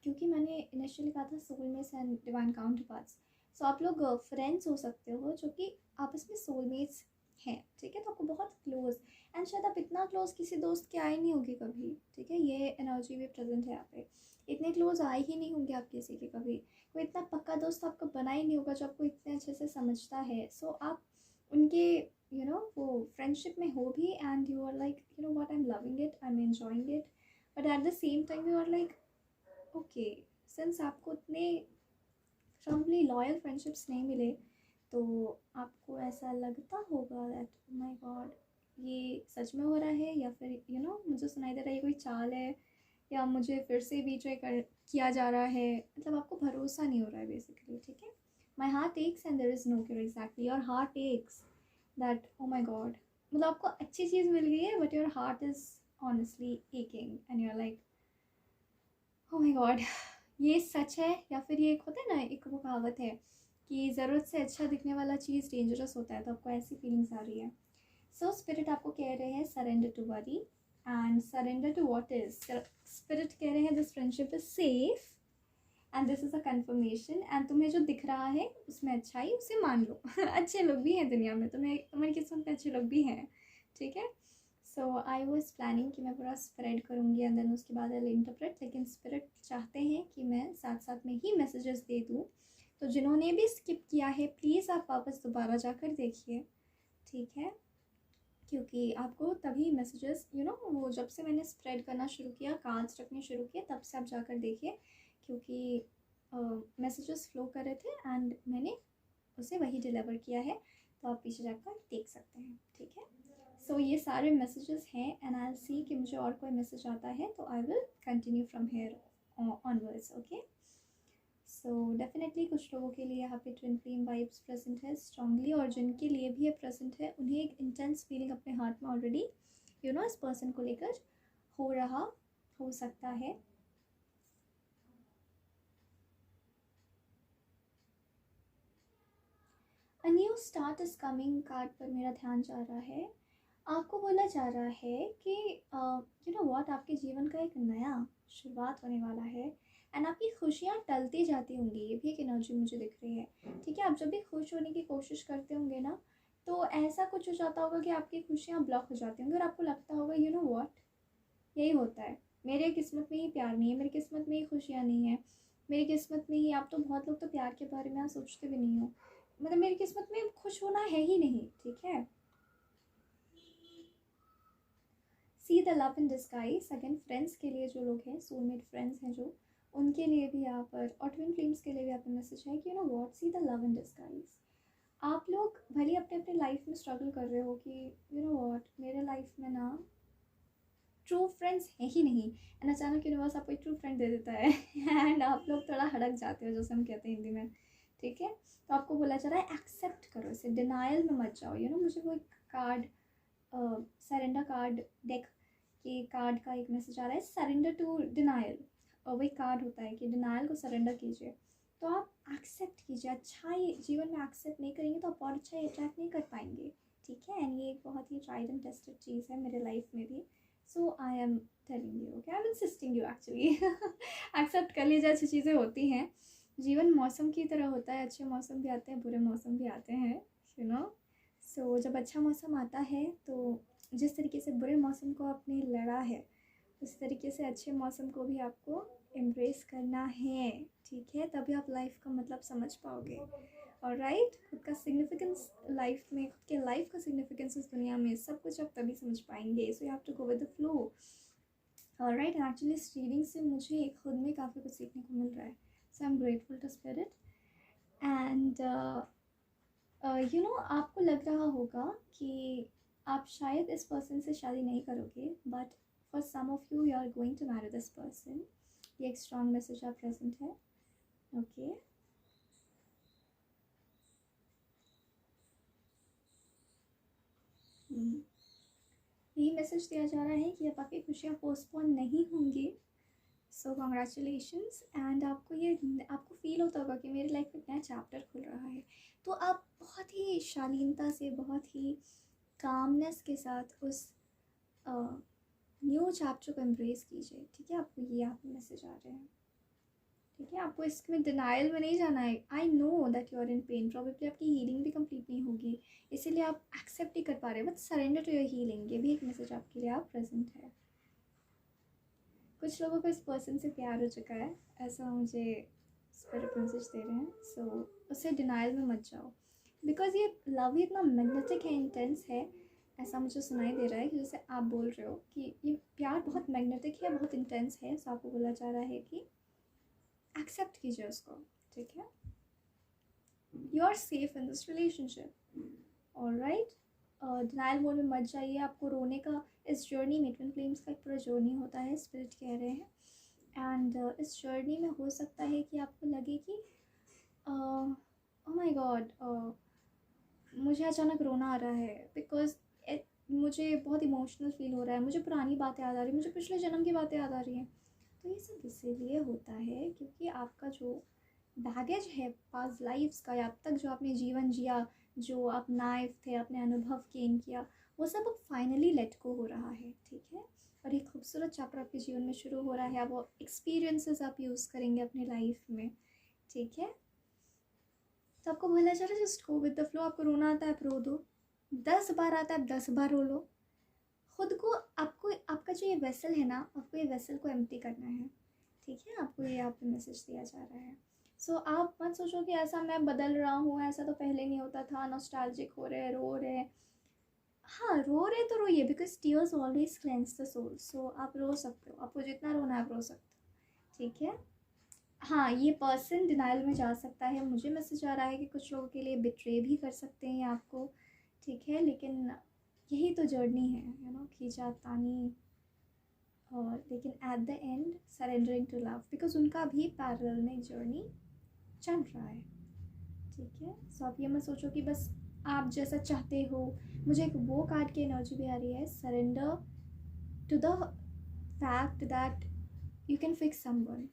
क्योंकि मैंने इनिशियली कहा था soulmates and divine counterparts, so आप लोग फ्रेंड्स हो सकते हो जो कि आपस में सोलमेट्स हैं। ठीक है, तो आपको बहुत क्लोज, एंड शायद आप इतना क्लोज किसी दोस्त के आए नहीं होगी कभी। ठीक है, ये एनर्जी भी प्रेजेंट है यहाँ पे। इतने क्लोज आए ही नहीं होंगे आप किसी के कभी। कोई इतना पक्का दोस्त आपका बना ही नहीं होगा जो आपको इतने अच्छे से समझता है। सो आप उनके वो फ्रेंडशिप में हो भी, and you are like what, I am loving it, I am enjoying it, but at the same time you are like okay, since आपको इतने स्ट्रांगली लॉयल फ्रेंडशिप्स नहीं मिले, तो आपको ऐसा लगता होगा दैट माय गॉड ये सच में हो रहा है, या फिर मुझे सुनाई दे रहा है ये कोई चाल है, या मुझे फिर से बीट्रे किया जा रहा है। मतलब आपको भरोसा नहीं हो रहा है बेसिकली। ठीक है, my heart aches and there is no cure. Exactly, your heart aches that oh my god, मतलब आपको अच्छी चीज़ मिल गई है but your heart is honestly aching and you are like oh my god ये सच है। या फिर ये एक होता है ना, एक वो कहावत है कि ज़रूरत से अच्छा दिखने वाला चीज़ डेंजरस होता है। तो आपको ऐसी फीलिंग्स आ रही है। सो स्पिरिट आपको कह रहे हैं surrender to worry and surrender to what is. Spirit कह रहे हैं this friendship is safe and this is a confirmation, and तुम्हें जो दिख रहा है उसमें अच्छाई, उसे मान लो। अच्छे लोग भी हैं दुनिया में, तुम्हारी किस्मत में अच्छे लोग भी हैं। ठीक है, सो आई वॉज प्लानिंग कि मैं पूरा स्प्रेड करूँगी एंड देन उसके बाद आई इंटरप्रेट, लेकिन स्पिरिट चाहते हैं कि मैं साथ साथ में ही मैसेजेस दे दूँ। तो जिन्होंने भी स्किप किया है प्लीज़ आप वापस दोबारा जाकर देखिए, ठीक है, क्योंकि आपको तभी मैसेजेस वो जब से मैंने स्प्रेड करना शुरू किया, कार्ड्स रखने शुरू किए, तब से आप जाकर देखिए, क्योंकि मैसेजेस फ्लो कर रहे थे एंड मैंने उसे वही डिलीवर किया है, तो आप पीछे जाकर देख सकते हैं, ठीक है। सो ये सारे मैसेजेस हैं एंड आई विल सी कि मुझे और कोई मैसेज आता है तो I will continue from here onwards, okay. So definitely कुछ लोगों के लिए यहाँ पे ट्विन फ्लेम वाइब्स प्रेजेंट है स्ट्रांगली, और जिनके लिए भी ये प्रेजेंट है उन्हें एक इंटेंस फीलिंग अपने हार्ट में ऑलरेडी इस पर्सन को लेकर हो सकता है। A new start is coming card पर मेरा ध्यान जा रहा है। आपको बोला जा रहा है कि व्हाट, आपके जीवन का एक नया शुरुआत होने वाला है एंड आपकी खुशियाँ टलती जाती होंगी, ये भी एक एनर्जी मुझे दिख रही है, ठीक है। आप जब भी खुश होने की कोशिश करते होंगे ना, तो ऐसा कुछ हो जाता होगा कि आपकी खुशियाँ ब्लॉक हो जाती होंगी और आपको लगता होगा व्हाट, यही होता है, मेरे किस्मत में ही प्यार नहीं है, मेरी किस्मत में ही खुशियाँ नहीं है, मेरी किस्मत में ही, आप तो बहुत लोग तो प्यार के बारे में आप सोचते भी नहीं हो, मतलब मेरी किस्मत में खुश होना है ही नहीं, ठीक है। See the love in disguise, again friends के लिए जो लोग हैं, सोलमेट फ्रेंड्स हैं जो, उनके लिए भी यहाँ पर, और ट्विन फ्लेम्स के लिए भी यहाँ पर मैसेज है कि what, see the love in disguise. आप लोग भले अपने अपने लाइफ में स्ट्रगल कर रहे हो कि व्हाट, मेरे लाइफ में ना ट्रू फ्रेंड्स है ही नहीं, एंड अचानक यूनिवर्स आपको एक ट्रू फ्रेंड दे देता है एंड आप लोग थोड़ा हड़क जाते हो, जैसे हम कहते हैं हिंदी में, ठीक है। तो आपको बोला जा रहा है एक्सेप्ट करो इसे, डिनाइल में मत जाओ। मुझे वो एक कार्ड, सरेंडर कार्ड डेक के कार्ड का एक मैसेज आ रहा है, सरेंडर टू डिनाइल, और वही कार्ड होता है कि डिनाइल को सरेंडर कीजिए, तो आप एक्सेप्ट कीजिए। अच्छाई जीवन में एक्सेप्ट नहीं करेंगे तो आप और अच्छाई अट्रैक्ट नहीं कर पाएंगे, ठीक है। एंड ये एक बहुत ही ट्राइड एंड टेस्टेड चीज़ है मेरे लाइफ में भी, so I am telling you, okay, I am insisting you actually accept कर लीजिए, अच्छी चीज़ें होती हैं, जीवन मौसम की तरह होता है, अच्छे मौसम भी आते हैं, बुरे मौसम भी आते हैं, सो जब अच्छा मौसम आता है तो जिस तरीके से बुरे मौसम को आपने लड़ा है, उस तरीके से अच्छे मौसम को भी आपको एम्ब्रेस करना है, ठीक है, तभी आप लाइफ का मतलब समझ पाओगे। और राइट, खुद का सिग्निफिकेंस लाइफ में, खुद के लाइफ का सिग्निफिकेंस इस दुनिया में, सब कुछ आप तभी समझ पाएंगे, so you have to go with the flow. और राइट, एक्चुअली इस रीडिंग से मुझे खुद में काफ़ी कुछ सीखने को मिल रहा है, so I am grateful to spirit. And आपको लग रहा होगा कि आप शायद इस पर्सन से शादी नहीं करोगे, but for some of you are going to marry this person, ये एक स्ट्रॉन्ग मैसेज आप प्रेजेंट है, ओके। यही मैसेज दिया जा रहा है कि अब आपकी खुशियाँ पोस्टपोन नहीं होंगी, सो कॉन्ग्रेचुलेशंस। एंड आपको फील होता होगा कि मेरी लाइफ में नया चैप्टर खुल रहा है, तो आप बहुत ही शालीनता से, बहुत ही कामनेस के साथ उस न्यू चैप्टर को एम्ब्रेस कीजिए, ठीक है। आपको ये आप मैसेज आ रहे हैं, ठीक है। आपको इसमें डिनाइल में नहीं जाना है। I know that you are in pain, probably आपकी हीलिंग भी कंप्लीट नहीं होगी, इसीलिए आप एक्सेप्ट ही कर पा रहे हैं, but surrender to your healing, ये भी एक मैसेज आपके लिए आप प्रेजेंट है। कुछ लोगों को इस पर्सन से प्यार हो चुका है, ऐसा मुझे स्पिरिट मैसेज दे रहे हैं, सो उससे डिनाइल में मत जाओ, बिकॉज ये लव ही इतना मैग्नेटिक है, इंटेंस है, ऐसा मुझे सुनाई दे रहा है कि जैसे आप बोल रहे हो कि ये प्यार बहुत मैग्नेटिक है, बहुत इंटेंस है, सो आपको बोला जा रहा है कि एक्सेप्ट कीजिए उसको, ठीक है। You are safe in this relationship, alright. Denial mode में मत जाइए, आपको रोने का इस जर्नी में, ट्विन फ्लेम्स का एक पूरा जर्नी होता है, स्पिरिट कह रहे हैं, एंड इस जर्नी में हो सकता है कि आपको लगे कि ओह माय गॉड, मुझे अचानक रोना आ रहा है, बिकॉज मुझे बहुत इमोशनल फील हो रहा है, मुझे पुरानी बातें याद आ रही हैं, मुझे पिछले जन्म की बातें याद आ रही हैं। तो ये सब इसीलिए होता है क्योंकि आपका जो बैगेज है पास्ट लाइफ्स का, या अब तक जो आपने जीवन जिया, जो आप नाइफ थे, अपने अनुभव गेन किया, वो सब अब फाइनली लेट को हो रहा है, ठीक है। और एक खूबसूरत चैप्टर आपके जीवन में शुरू हो रहा है, अब वो एक्सपीरियंसेस आप यूज़ करेंगे अपनी लाइफ में, ठीक है। तो आपको बोला जा रहा है just go with the flow, आपको रोना आता है आप रो दो, 10 बार आता है आप 10 बार रो लो, खुद को, आपको, आपका जो ये वेसल है ना, आपको ये वेसल को एम्प्टी करना है, ठीक है। आपको ये यहाँ पे मैसेज दिया जा रहा है, सो आप मत सोचो कि ऐसा मैं बदल रहा हूँ, ऐसा तो पहले नहीं होता था, नॉस्टैल्जिक हो रहे, रो रहे। हाँ, रो रहे तो रोइए, because tears always cleanse the soul. So आप रो सकते हो, आपको जितना रोना है आप रो सकते हो, ठीक है। हाँ, ये पर्सन डिनाइल में जा सकता है, मुझे मैसेज आ रहा है कि कुछ लोगों के लिए बिट्रे भी कर सकते हैं आपको, ठीक है। लेकिन यही तो जर्नी है, खींचातानी। और लेकिन at the end surrendering to love, because उनका भी पैरेलल में जर्नी चल रहा है, ठीक है। सो आप ये मत सोचो कि बस आप जैसा चाहते हो। मुझे एक वो कार्ड की एनर्जी भी आ रही है, surrender to the fact that you can fix someone,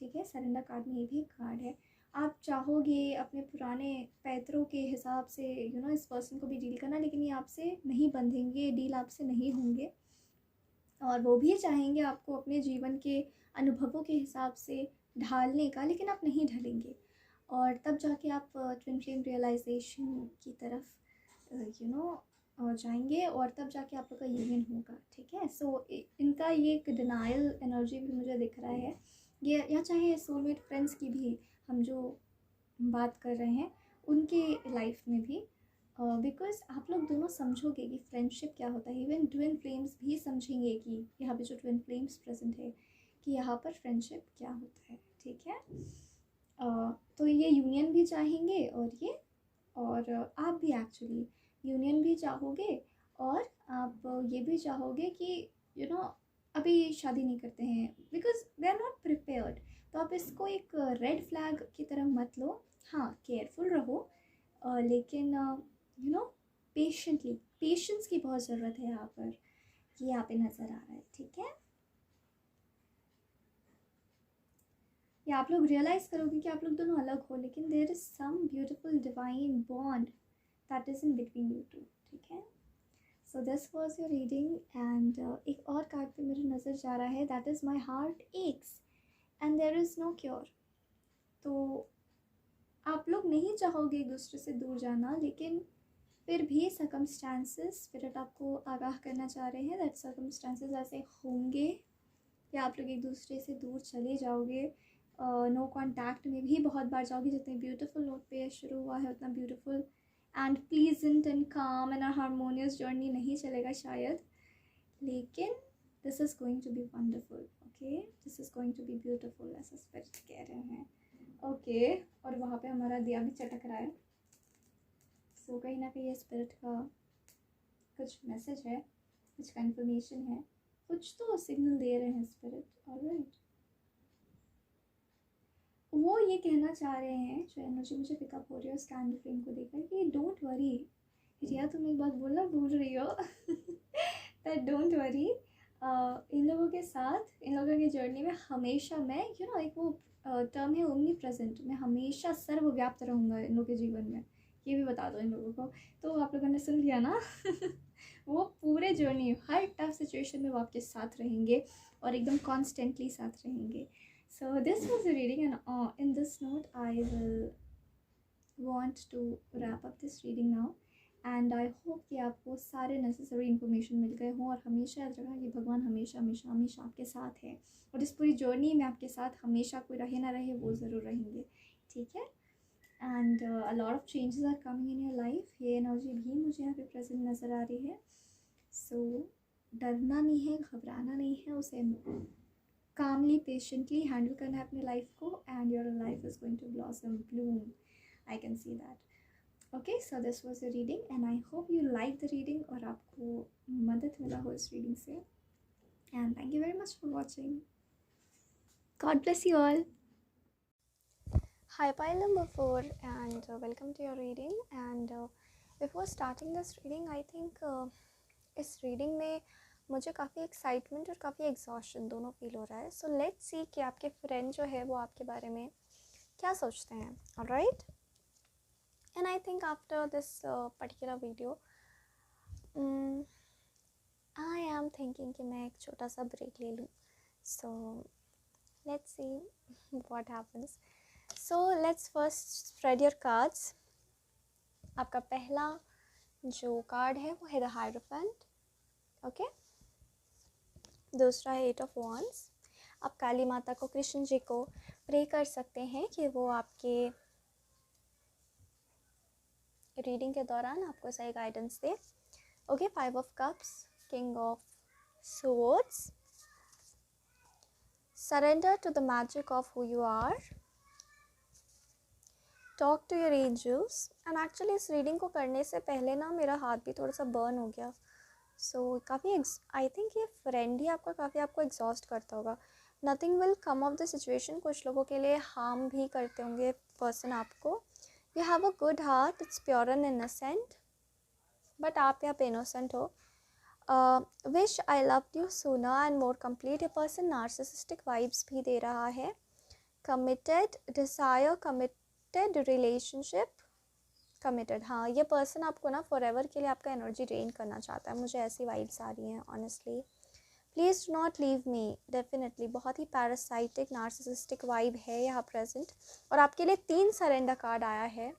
ठीक है। सरेंडर कार्ड में ये भी एक कार्ड है। आप चाहोगे अपने पुराने पैतरों के हिसाब से इस पर्सन को भी डील करना, लेकिन ये आपसे नहीं बंधेंगे, डील आपसे नहीं होंगे। और वो भी चाहेंगे आपको अपने जीवन के अनुभवों के हिसाब से ढालने का, लेकिन आप नहीं ढलेंगे। और तब जाके आप ट्विन फ्लेम रियलाइजेशन की तरफ जाएंगे, और तब जाके आप लोग का यूनियन होगा, ठीक है। सो इनका ये एक डिनाइल एनर्जी भी मुझे दिख रहा है, ये या चाहे सोलमेट फ्रेंड्स की भी हम जो बात कर रहे हैं उनके लाइफ में भी, बिकॉज आप लोग दोनों समझोगे कि फ्रेंडशिप क्या होता है। इवन ट्विन फ्लेम्स भी समझेंगे कि यहाँ पे जो ट्विन फ्लेम्स प्रेजेंट है कि यहाँ पर फ्रेंडशिप क्या होता है, ठीक है। तो ये यूनियन भी चाहेंगे, और आप भी एक्चुअली यूनियन भी चाहोगे, और आप ये भी चाहोगे कि अभी शादी नहीं करते हैं because they are not prepared. तो आप इसको एक रेड फ्लैग की तरह मत लो। हाँ, केयरफुल रहो, लेकिन पेशेंटली, पेशेंस की बहुत ज़रूरत है यहाँ पर, ये यहाँ पे नज़र आ रहा है, ठीक है। या आप लोग रियलाइज़ करोगे कि आप लोग दोनों अलग हो, लेकिन there is some beautiful divine bond that is in between you two, ठीक है। So this was your reading, and एक और कार्ड पे मेरी नज़र जा रहा है, that is my heart aches and there is no cure. तो आप लोग नहीं चाहोगे एक दूसरे से दूर जाना, लेकिन फिर भी सर्कमस्टांसेस, स्पिरिट आपको आगाह करना चाह रहे हैं दैट सर्कमस्टांसेस ऐसे होंगे कि आप लोग एक दूसरे से दूर चले जाओगे, नो कॉन्टैक्ट में भी बहुत बार जाओगे। जितने ब्यूटीफुल नोट पे शुरू हुआ है उतना beautiful and pleasant and calm and harmonious journey नहीं चलेगा शायद, लेकिन this is going to be wonderful, okay, this is going to be beautiful, ऐसा स्पिरिट कह रहे हैं, ओके। और वहाँ पे हमारा दिया भी चटक रहा है। सो कहीं ना कहीं ये स्पिरिट का कुछ मैसेज है, कुछ कंफर्मेशन है, कुछ तो सिग्नल दे रहे हैं स्पिरिट, ऑलराइट। वो ये कहना चाह रहे हैं, जो एनर्जी मुझे पिकअप हो रही है उस कैंडल फ्लेम को देखकर, कि डोंट वरी। रिया, तुम एक बात बोलना भूल रही हो दैट डोंट वरी, इन लोगों के साथ, इन लोगों की जर्नी में हमेशा मैं एक वो टर्म है ओमनी प्रेजेंट, मैं हमेशा सर्वव्याप्त रहूँगा इन लोगों के जीवन में, ये भी बता दो इन लोगों को। तो आप लोगों ने सुन लिया ना वो पूरे जर्नी, हर टफ सिचुएशन में वो आपके साथ रहेंगे और एकदम कॉन्स्टेंटली साथ रहेंगे। So this was the reading, and in this note I will want to wrap up this reading now, and I hope कि आपको सारे necessary information मिल गए हों, और हमेशा याद रखना कि भगवान हमेशा हमेशा हमेशा आपके साथ है, और इस पूरी जर्नी में आपके साथ हमेशा, कोई रहे ना रहे वो ज़रूर रहेंगे, ठीक है। And a lot of changes are coming in your life, ये एनर्जी भी मुझे यहाँ पे प्रेजेंट नज़र आ रही है। सो डरना नहीं है, घबराना नहीं है, उसे calmly, patiently handle करना है अपने लाइफ को, and your life is going to blossom, bloom, I can see that. Okay, so this was the reading, and I hope you like the reading और आपको मदद मिला हो इस reading से, and thank you very much for watching. God bless you all. Hi, pile number 4, and welcome to your reading. And before starting this reading, I think इस reading में मुझे काफ़ी एक्साइटमेंट और काफ़ी एग्जॉशन दोनों फील हो रहा है। सो लेट्स सी कि आपके फ्रेंड जो है वो आपके बारे में क्या सोचते हैं, alright. And I think after this particular video I am thinking कि मैं एक छोटा सा ब्रेक ले लूँ। So let's see what happens. So let's first spread your cards. आपका पहला जो कार्ड है वो है द हायरोफेंट, ओके। दूसरा है 8 ऑफ वॉन्ड्स। आप काली माता को, कृष्ण जी को प्रे कर सकते हैं कि वो आपके रीडिंग के दौरान आपको सही guidance they. Okay, 5 of cups, king of swords, surrender to the magic of who you are, talk to your angels। And actually इस रीडिंग को करने से पहले ना मेरा हाथ भी थोड़ा सा बर्न हो गया, सो काफ़ी आई थिंक ये फ्रेंड ही आपका काफ़ी आपको एग्जॉस्ट करता होगा। Nothing will come of the situation, कुछ लोगों के लिए हार्म भी करते होंगे पर्सन आपको। You have a good heart, it's pure and innocent, but आप यहाँ पे इनोसेंट हो। Wish I loved you sooner and more complete, ये पर्सन नार्सिसिस्टिक वाइब्स भी दे रहा है। Committed, desire committed relationship, committed, हाँ ये पर्सन आपको ना फॉरएवर के लिए आपका एनर्जी ड्रेन करना चाहता है, मुझे ऐसी वाइब्स आ रही हैं honestly. Please do not leave me, definitely बहुत ही पैरासाइटिक नार्सिसिस्टिक वाइब है यहाँ प्रेजेंट। और आपके लिए 3 सरेंडर कार्ड आया है,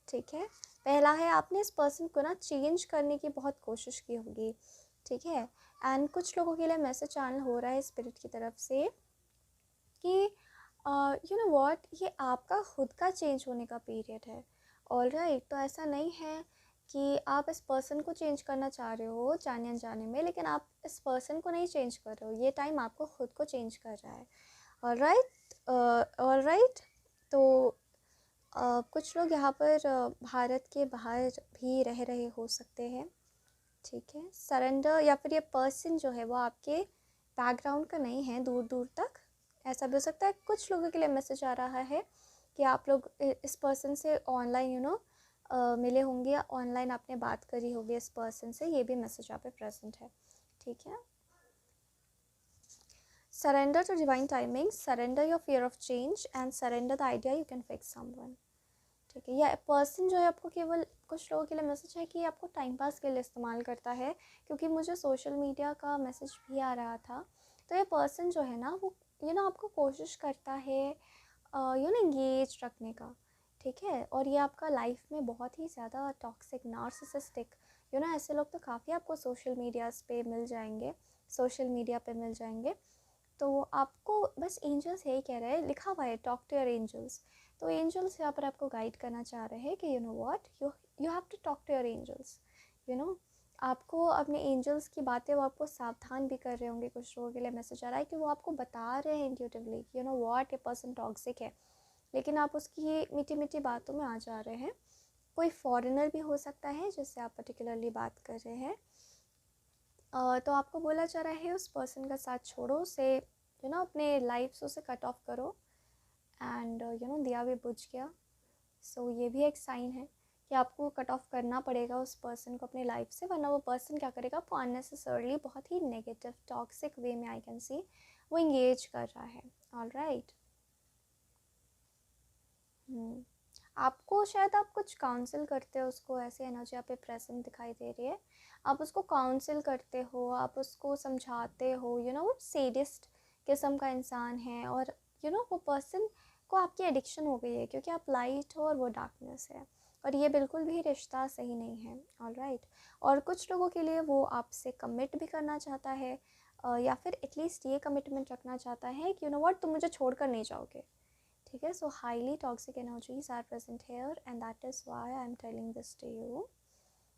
ठीक है। पहला है आपने इस पर्सन को ना चेंज करने की बहुत कोशिश की होगी, ठीक है। एंड कुछ लोगों के लिए मैसेज चैनल हो रहा है स्पिरिट की तरफ से कि यू नो व्हाट, ये आपका खुद का चेंज होने का पीरियड है। ऑलराइट, तो ऐसा नहीं है कि आप इस पर्सन को चेंज करना चाह रहे हो जाने अनजाने में, लेकिन आप इस पर्सन को नहीं चेंज कर रहे हो, ये टाइम आपको खुद को चेंज कर रहा है। ऑलराइट, तो कुछ लोग यहाँ पर भारत के बाहर भी रह रहे हो सकते हैं, ठीक है। सरेंडर, या फिर ये पर्सन जो है वो आपके बैकग्राउंड का नहीं है दूर दूर तक, ऐसा भी हो सकता है। कुछ लोगों के लिए मैसेज आ रहा है कि आप लोग इस पर्सन से ऑनलाइन मिले होंगे या ऑनलाइन आपने बात करी होगी इस पर्सन से, ये भी मैसेज यहाँ पे प्रेजेंट है, ठीक है। Surrender to divine timing, surrender your fear of change and surrender the idea you can fix someone, ठीक है। या पर्सन जो है आपको केवल, कुछ लोगों के लिए मैसेज है कि आपको टाइम पास के लिए इस्तेमाल करता है, क्योंकि मुझे सोशल मीडिया का मैसेज भी आ रहा था। तो ये पर्सन जो है ना वो आपको कोशिश करता है एंगेज रखने का, ठीक है। और ये आपका लाइफ में बहुत ही ज़्यादा टॉक्सिक नार्सिसिस्टिक ऐसे लोग तो काफ़ी आपको सोशल मीडिया पे मिल जाएंगे। तो आपको बस एंजल्स यही कह रहे हैं, लिखा हुआ है टॉक टू योर एंजल्स। तो एंजल्स यहाँ पर आपको गाइड करना चाह रहे हैं कि you know what, you have to talk to your angels. आपको अपने एंजल्स की बातें वो आपको सावधान भी कर रहे होंगे। कुछ लोगों के लिए मैसेज आ रहा है कि वो आपको बता रहे हैं इंट्यूटिवली यू नो व्हाट, ये पर्सन टॉक्सिक है, लेकिन आप उसकी मीठी मीठी बातों में आ जा रहे हैं। कोई फॉरेनर भी हो सकता है जिससे आप पर्टिकुलरली बात कर रहे हैं। तो आपको बोला जा रहा है उस पर्सन का साथ छोड़ो, उसे अपने लाइफ से उसे कट ऑफ करो। एंड दिया भी बुझ गया। सो ये भी एक साइन है कि आपको कट ऑफ करना पड़ेगा उस पर्सन को अपनी लाइफ से, वरना वो पर्सन क्या करेगा, आपको अननेसेसरली बहुत ही नेगेटिव टॉक्सिक वे में आई कैन सी वो इंगेज कर रहा है। ऑलराइट, आपको शायद आप कुछ काउंसिल करते हो उसको, ऐसे एनर्जी आप पे प्रेजेंट दिखाई दे रही है। आप उसको काउंसिल करते हो, आप उसको समझाते हो, वो सेडिस्ट किस्म का इंसान है, और वो पर्सन को आपकी एडिक्शन हो गई है, क्योंकि आप लाइट हो और वो डार्कनेस है, और ये बिल्कुल भी रिश्ता सही नहीं है। ऑलराइट, और कुछ लोगों के लिए वो आपसे कमिट भी करना चाहता है, या फिर एटलीस्ट ये कमिटमेंट रखना चाहता है कि व्हाट, तुम मुझे छोड़कर नहीं जाओगे, ठीक है। So highly toxic energies are present here and that is why I am telling this to you.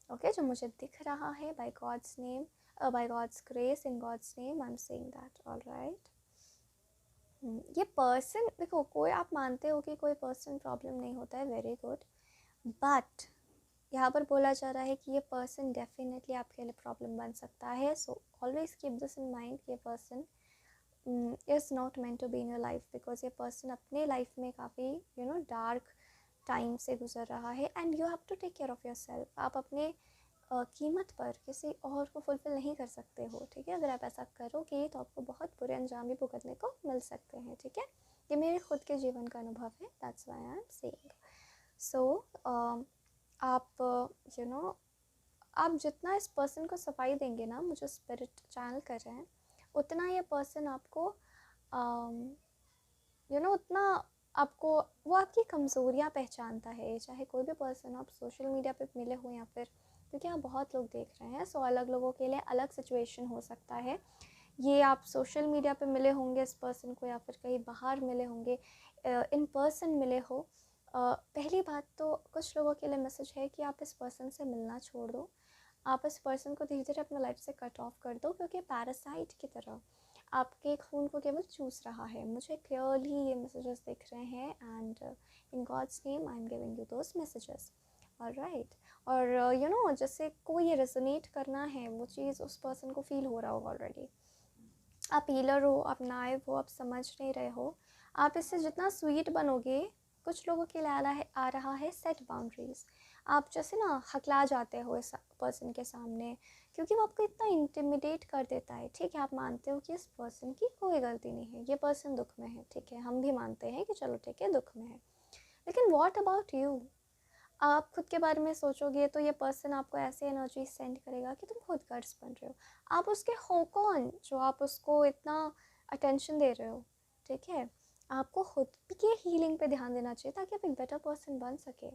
Okay, जो मुझे दिख रहा है by God's name, by God's grace, in God's name I am saying that. Alright, ये person, देखो कोई, आप मानते हो कि कोई पर्सन प्रॉब्लम नहीं होता है, वेरी गुड, बट यहाँ पर बोला जा रहा है कि ये पर्सन डेफिनेटली आपके लिए प्रॉब्लम बन सकता है। So always keep this in mind, ये person is not meant to be in your life, because ये पर्सन अपने लाइफ में काफ़ी डार्क टाइम से गुजर रहा है, and you have to take care of yourself. आप अपने कीमत पर किसी और को फुलफ़िल नहीं कर सकते हो, ठीक है। अगर आप ऐसा करोगे तो आपको बहुत बुरे अंजाम भी भुगतने को मिल सकते हैं, ठीक है। ये मेरे खुद के जीवन का अनुभव है, that's why I am saying. So आप आप जितना इस पर्सन को सफाई देंगे ना, मुझे स्पिरिट चैनल कर रहे हैं, उतना ये पर्सन आपको उतना आपको, वो आपकी कमज़ोरियाँ पहचानता है। चाहे कोई भी पर्सन, आप सोशल मीडिया पे मिले हो या फिर, क्योंकि यहाँ बहुत लोग देख रहे हैं, सो अलग लोगों के लिए अलग सिचुएशन हो सकता है ये आप सोशल मीडिया पे मिले होंगे इस पर्सन को, या फिर कहीं बाहर मिले होंगे, इन पर्सन मिले हो। पहली बात तो कुछ लोगों के लिए मैसेज है कि आप इस पर्सन से मिलना छोड़ दो, आप इस पर्सन को धीरे धीरे अपने लाइफ से कट ऑफ कर दो, क्योंकि पैरासाइट की तरह आपके खून को केवल चूस रहा है। मुझे क्लियरली ये मैसेजेस दिख रहे हैं, and in God's name I am giving you those messages, alright. और यू नो जैसे कोई रेजोनेट करना है वो चीज़ उस पर्सन को फील हो रहा होगा ऑलरेडी। आप हीलर हो, आप नाइव हो, आप समझ नहीं रहे हो। आप इससे जितना स्वीट बनोगे, कुछ लोगों के लिए आ रहा है सेट बाउंड्रीज। आप जैसे ना हकला जाते हो इस पर्सन के सामने, क्योंकि वो आपको इतना इंटिमिडेट कर देता है। ठीक है, आप मानते हो कि इस पर्सन की कोई गलती नहीं है, ये पर्सन दुख में है, ठीक है, हम भी मानते हैं कि चलो ठीक है दुख में है, लेकिन व्हाट अबाउट यू? आप खुद के बारे में सोचोगे तो ये पर्सन आपको ऐसे एनर्जी सेंड करेगा कि तुम खुद कर्ज बन रहे हो। आप उसके हो कौन जो आप उसको इतना अटेंशन दे रहे हो? ठीक है, आपको खुद के हीलिंग पे ध्यान देना चाहिए ताकि आप एक बेटर पर्सन बन सके।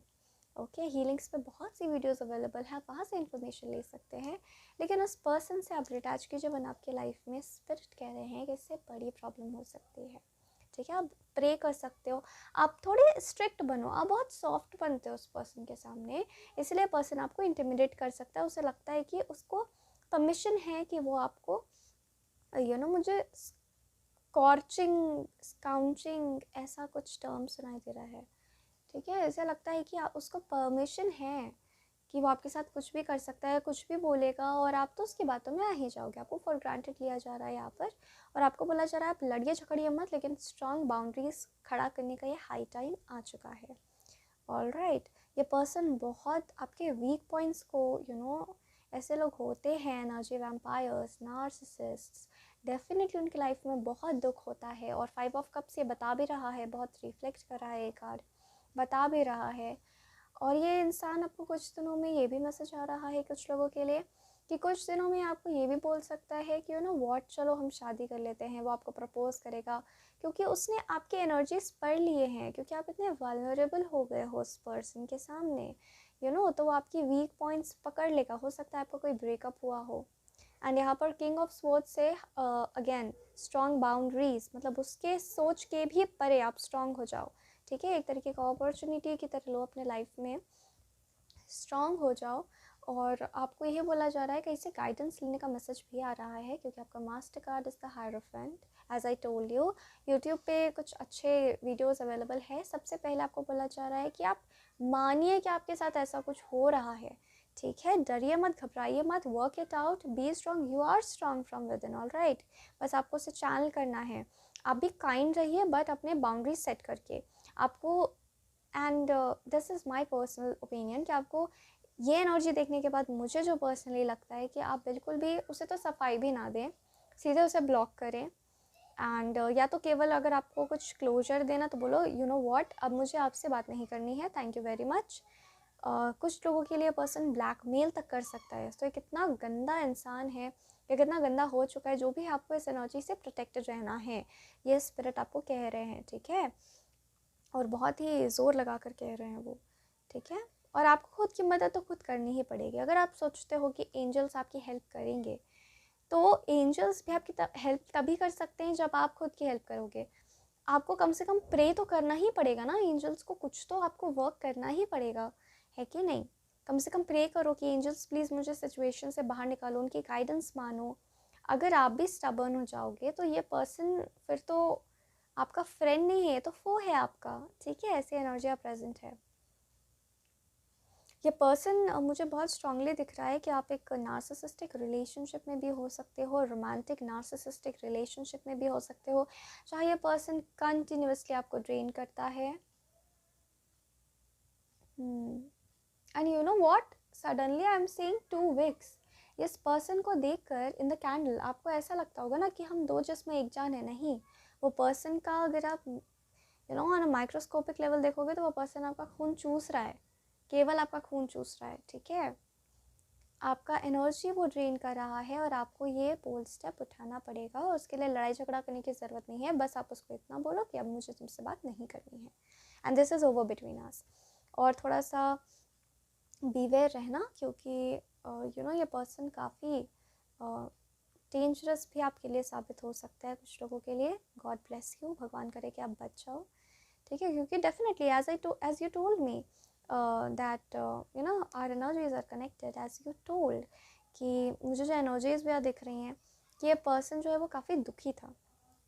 ओके, हीलिंग्स पे बहुत सी वीडियोस अवेलेबल है, आप वहाँ से इन्फॉर्मेशन ले सकते हैं, लेकिन उस पर्सन से आप डिटैच कीजिए वन आपके लाइफ में स्पिरिट कह रहे हैं कि इससे बड़ी प्रॉब्लम हो सकती है। ठीक है, आप प्रे कर सकते हो, आप थोड़े स्ट्रिक्ट बनो, आप बहुत सॉफ्ट बनते हो उस पर्सन के सामने, इसलिए पर्सन आपको इंटिमिडेट कर सकता है। उसे लगता है कि उसको परमिशन है कि वो आपको यू नो मुझे स्कॉर्चिंग स्काउंचिंग ऐसा कुछ टर्म सुनाई दे रहा है। ठीक है, ऐसा लगता है कि उसको परमिशन है कि वो आपके साथ कुछ भी कर सकता है, कुछ भी बोलेगा, और आप तो उसकी बातों में आ ही जाओगे। आपको फॉर ग्रांटेड लिया जा रहा है यहाँ पर, और आपको बोला जा रहा है आप लड़िए झगड़िए मत, लेकिन स्ट्रॉन्ग बाउंड्रीज खड़ा करने का ये हाई टाइम आ चुका है। ऑलराइट, ये पर्सन बहुत आपके वीक पॉइंट्स को ऐसे लोग होते हैं एनर्जी वैम्पायर्स, नार्सिसिस्ट्स, डेफिनेटली उनकी लाइफ में बहुत दुख होता है। और 5 ऑफ कप्स ये बता भी रहा है, बहुत रिफ्लेक्ट कर रहा है, एक कार्ड बता भी रहा है। और ये इंसान आपको कुछ दिनों में ये भी मैसेज आ रहा है कुछ लोगों के लिए कि कुछ दिनों में आपको ये भी बोल सकता है कि व्हाट, चलो हम शादी कर लेते हैं। वो आपको प्रपोज करेगा क्योंकि उसने आपके एनर्जीज पढ़ लिए हैं, क्योंकि आप इतने वल्नरेबल हो गए हो उस पर्सन के सामने, तो वो आपकी वीक पॉइंट्स पकड़ लेगा। हो सकता है आपका कोई ब्रेकअप हुआ हो, एंड यहाँ पर किंग ऑफ स्वॉर्ड्स से अगेन स्ट्रॉन्ग बाउंड्रीज, मतलब उसके सोच के भी परे आप स्ट्रॉन्ग हो जाओ। ठीक है, एक तरीके का अपॉर्चुनिटी की तरह लो अपने लाइफ में, स्ट्रॉन्ग हो जाओ। और आपको यही बोला जा रहा है, कहीं से गाइडेंस लेने का मैसेज भी आ रहा है, क्योंकि आपका master card is the hierophant. As I told you, YouTube पे कुछ अच्छे वीडियोस अवेलेबल है। सबसे पहले आपको बोला जा रहा है कि आप मानिए कि आपके साथ ऐसा कुछ हो रहा है। ठीक है, डरिए मत, घबराइए मत, work it out, be strong, you are strong from within, all right. बस आपको उसे चैनल करना है। आप भी काइंड रहिए, बट अपने बाउंड्रीज सेट करके आपको, and this is my personal opinion, कि आपको ये एनर्जी देखने के बाद मुझे जो पर्सनली लगता है कि आप बिल्कुल भी उसे तो सफाई भी ना दें, सीधे उसे ब्लॉक करें। एंड या तो केवल अगर आपको कुछ क्लोजर देना तो बोलो व्हाट, अब मुझे आपसे बात नहीं करनी है, थैंक यू वेरी मच। कुछ लोगों के लिए पर्सन ब्लैकमेल तक कर सकता है। तो ये कितना गंदा इंसान है, ये कितना गंदा हो चुका है। जो भी आपको इस एनर्जी से प्रोटेक्टेड रहना है, ये स्पिरिट आपको कह रहे हैं। ठीक है, और बहुत ही ज़ोर लगा कर कह रहे हैं वो। ठीक है, और आपको खुद की मदद तो खुद करनी ही पड़ेगी। अगर आप सोचते हो कि एंजल्स आपकी हेल्प करेंगे, तो एंजल्स भी आपकी हेल्प तभी कर सकते हैं जब आप खुद की हेल्प करोगे। आपको कम से कम प्रे तो करना ही पड़ेगा ना, एंजल्स को कुछ तो आपको वर्क करना ही पड़ेगा, है कि नहीं? कम से कम प्रे करो कि एंजल्स प्लीज़ मुझे सिचुएशन से बाहर निकालो, उनकी गाइडेंस मानो। अगर आप भी स्टबर्न हो जाओगे तो ये पर्सन फिर तो आपका फ्रेंड नहीं है, तो वो है आपका। ठीक है, ऐसी एनर्जी प्रेजेंट है। ये पर्सन मुझे बहुत स्ट्रांगली दिख रहा है कि आप एक नार्सिसिस्टिक रिलेशनशिप में भी हो सकते हो, रोमांटिक नार्सिसिस्टिक रिलेशनशिप में भी हो सकते हो, चाहे ये पर्सन कंटिन्यूसली आपको ड्रेन करता है। And you know what, suddenly I am seeing 2 wicks. इस पर्सन को देखकर इन द कैंडल आपको ऐसा लगता होगा ना कि हम दो जिस्म एक जान है। नहीं, वो पर्सन का अगर आप ऑन अ माइक्रोस्कोपिक लेवल देखोगे तो वो पर्सन आपका खून चूस रहा है, केवल आपका खून चूस रहा है। ठीक है, आपका एनर्जी वो ड्रेन कर रहा है, और आपको ये बोल्ड स्टेप उठाना पड़ेगा। और उसके लिए लड़ाई झगड़ा करने की ज़रूरत नहीं है, बस आप उसको इतना बोलो कि अब मुझे तुमसे बात नहीं करनी है, and this is over between us. और थोड़ा सा बीवेयर रहना, क्योंकि ये पर्सन काफ़ी डेंजरस भी आपके लिए साबित हो सकता है कुछ लोगों के लिए। गॉड ब्लेस यू, भगवान करे कि आप बच जाओ, ठीक है। क्योंकि definitely as you told me that you know our energies are connected, as you told कि मुझे जो एनर्जीज भी दिख रही हैं कि ये पर्सन जो है वो काफ़ी दुखी था।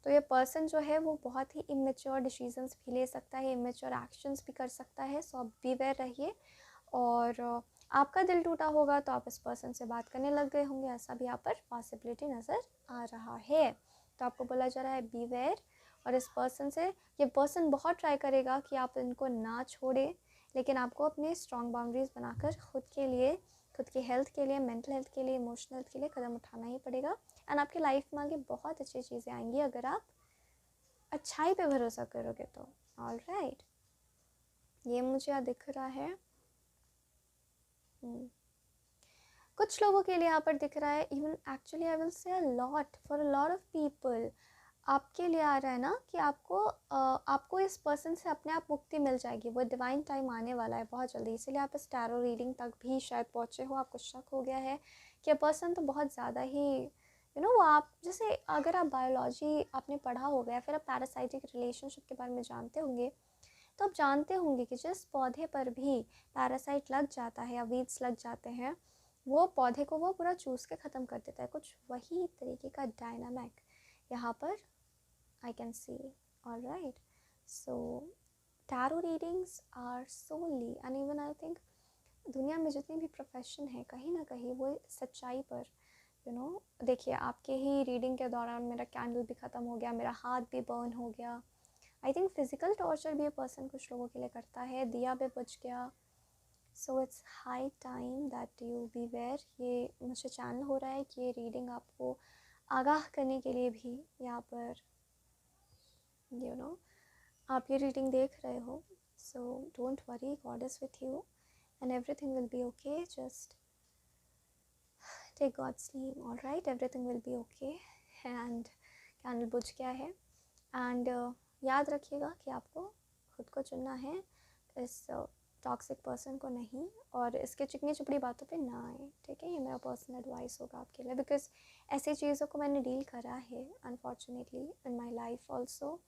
तो ये पर्सन जो है वो बहुत ही इमेच्योर डिसीजंस भी ले सकता है, इमेच्योर एक्शंस भी कर सकता है। सो आप बीवेयर रहिए। और आपका दिल टूटा होगा तो आप इस पर्सन से बात करने लग गए होंगे, ऐसा भी यहाँ पर पॉसिबिलिटी नज़र आ रहा है। तो आपको बोला जा रहा है बीवेयर। और इस पर्सन से, ये पर्सन बहुत ट्राई करेगा कि आप इनको ना छोड़े, लेकिन आपको अपने स्ट्रॉन्ग बाउंड्रीज बनाकर खुद के लिए, खुद की हेल्थ के लिए, मेंटल हेल्थ के लिए, इमोशनल हेल्थ के लिए कदम उठाना ही पड़ेगा। एंड आपकी लाइफ में आगे बहुत अच्छी चीज़ें आएंगी अगर आप अच्छाई पे भरोसा करोगे तो। ऑल राइट, ये मुझे यहाँ दिख रहा है। कुछ लोगों के लिए यहाँ पर दिख रहा है, इवन एक्चुअली आई विल से a lot for a lot of people, आपके लिए आ रहा है ना कि आपको इस पर्सन से अपने आप मुक्ति मिल जाएगी। वो डिवाइन टाइम आने वाला है बहुत जल्दी, इसीलिए आप इस टैरो रीडिंग तक भी शायद पहुँचे हो। आपको शक हो गया है कि ये पर्सन तो बहुत ज़्यादा ही वो आप जैसे, अगर आप बायोलॉजी आपने पढ़ा होगा या फिर आप पैरासाइटिक रिलेशनशिप के बारे में जानते होंगे, तो आप जानते होंगे कि जिस पौधे पर भी पैरासाइट लग जाता है या वीड्स लग जाते हैं, वो पौधे को वो पूरा चूस के ख़त्म कर देता है। कुछ वही तरीके का डायनामिक यहाँ पर I can see. All right. So tarot readings are solely, and even I think दुनिया में जितनी भी प्रोफेशन है कहीं ना कहीं वो सच्चाई पर देखिए, आपके ही रीडिंग के दौरान मेरा कैंडल भी ख़त्म हो गया, मेरा हाथ भी बर्न हो गया। आई थिंक फिज़िकल टॉर्चर भी ये पर्सन कुछ लोगों के लिए करता है, दिया भी बुझ गया। So it's high time that you beware. ये मुझे चैनल हो रहा है कि ये रीडिंग आपको आगाह करने के लिए भी यहाँ पर आप ये रीडिंग देख रहे हो। So don't worry, God is with you and everything will be okay. Just take God's name. All right, everything will be okay. And candle बुझ गया है। एंड याद रखिएगा कि आपको खुद को चुनना है, इस टॉक्सिक पर्सन को नहीं, और इसके चिकनी चुपड़ी बातों पे ना आए, ठीक है। ये मेरा पर्सनल एडवाइस होगा आपके लिए, बिकॉज ऐसी चीज़ों को मैंने डील करा है unfortunately in my life also,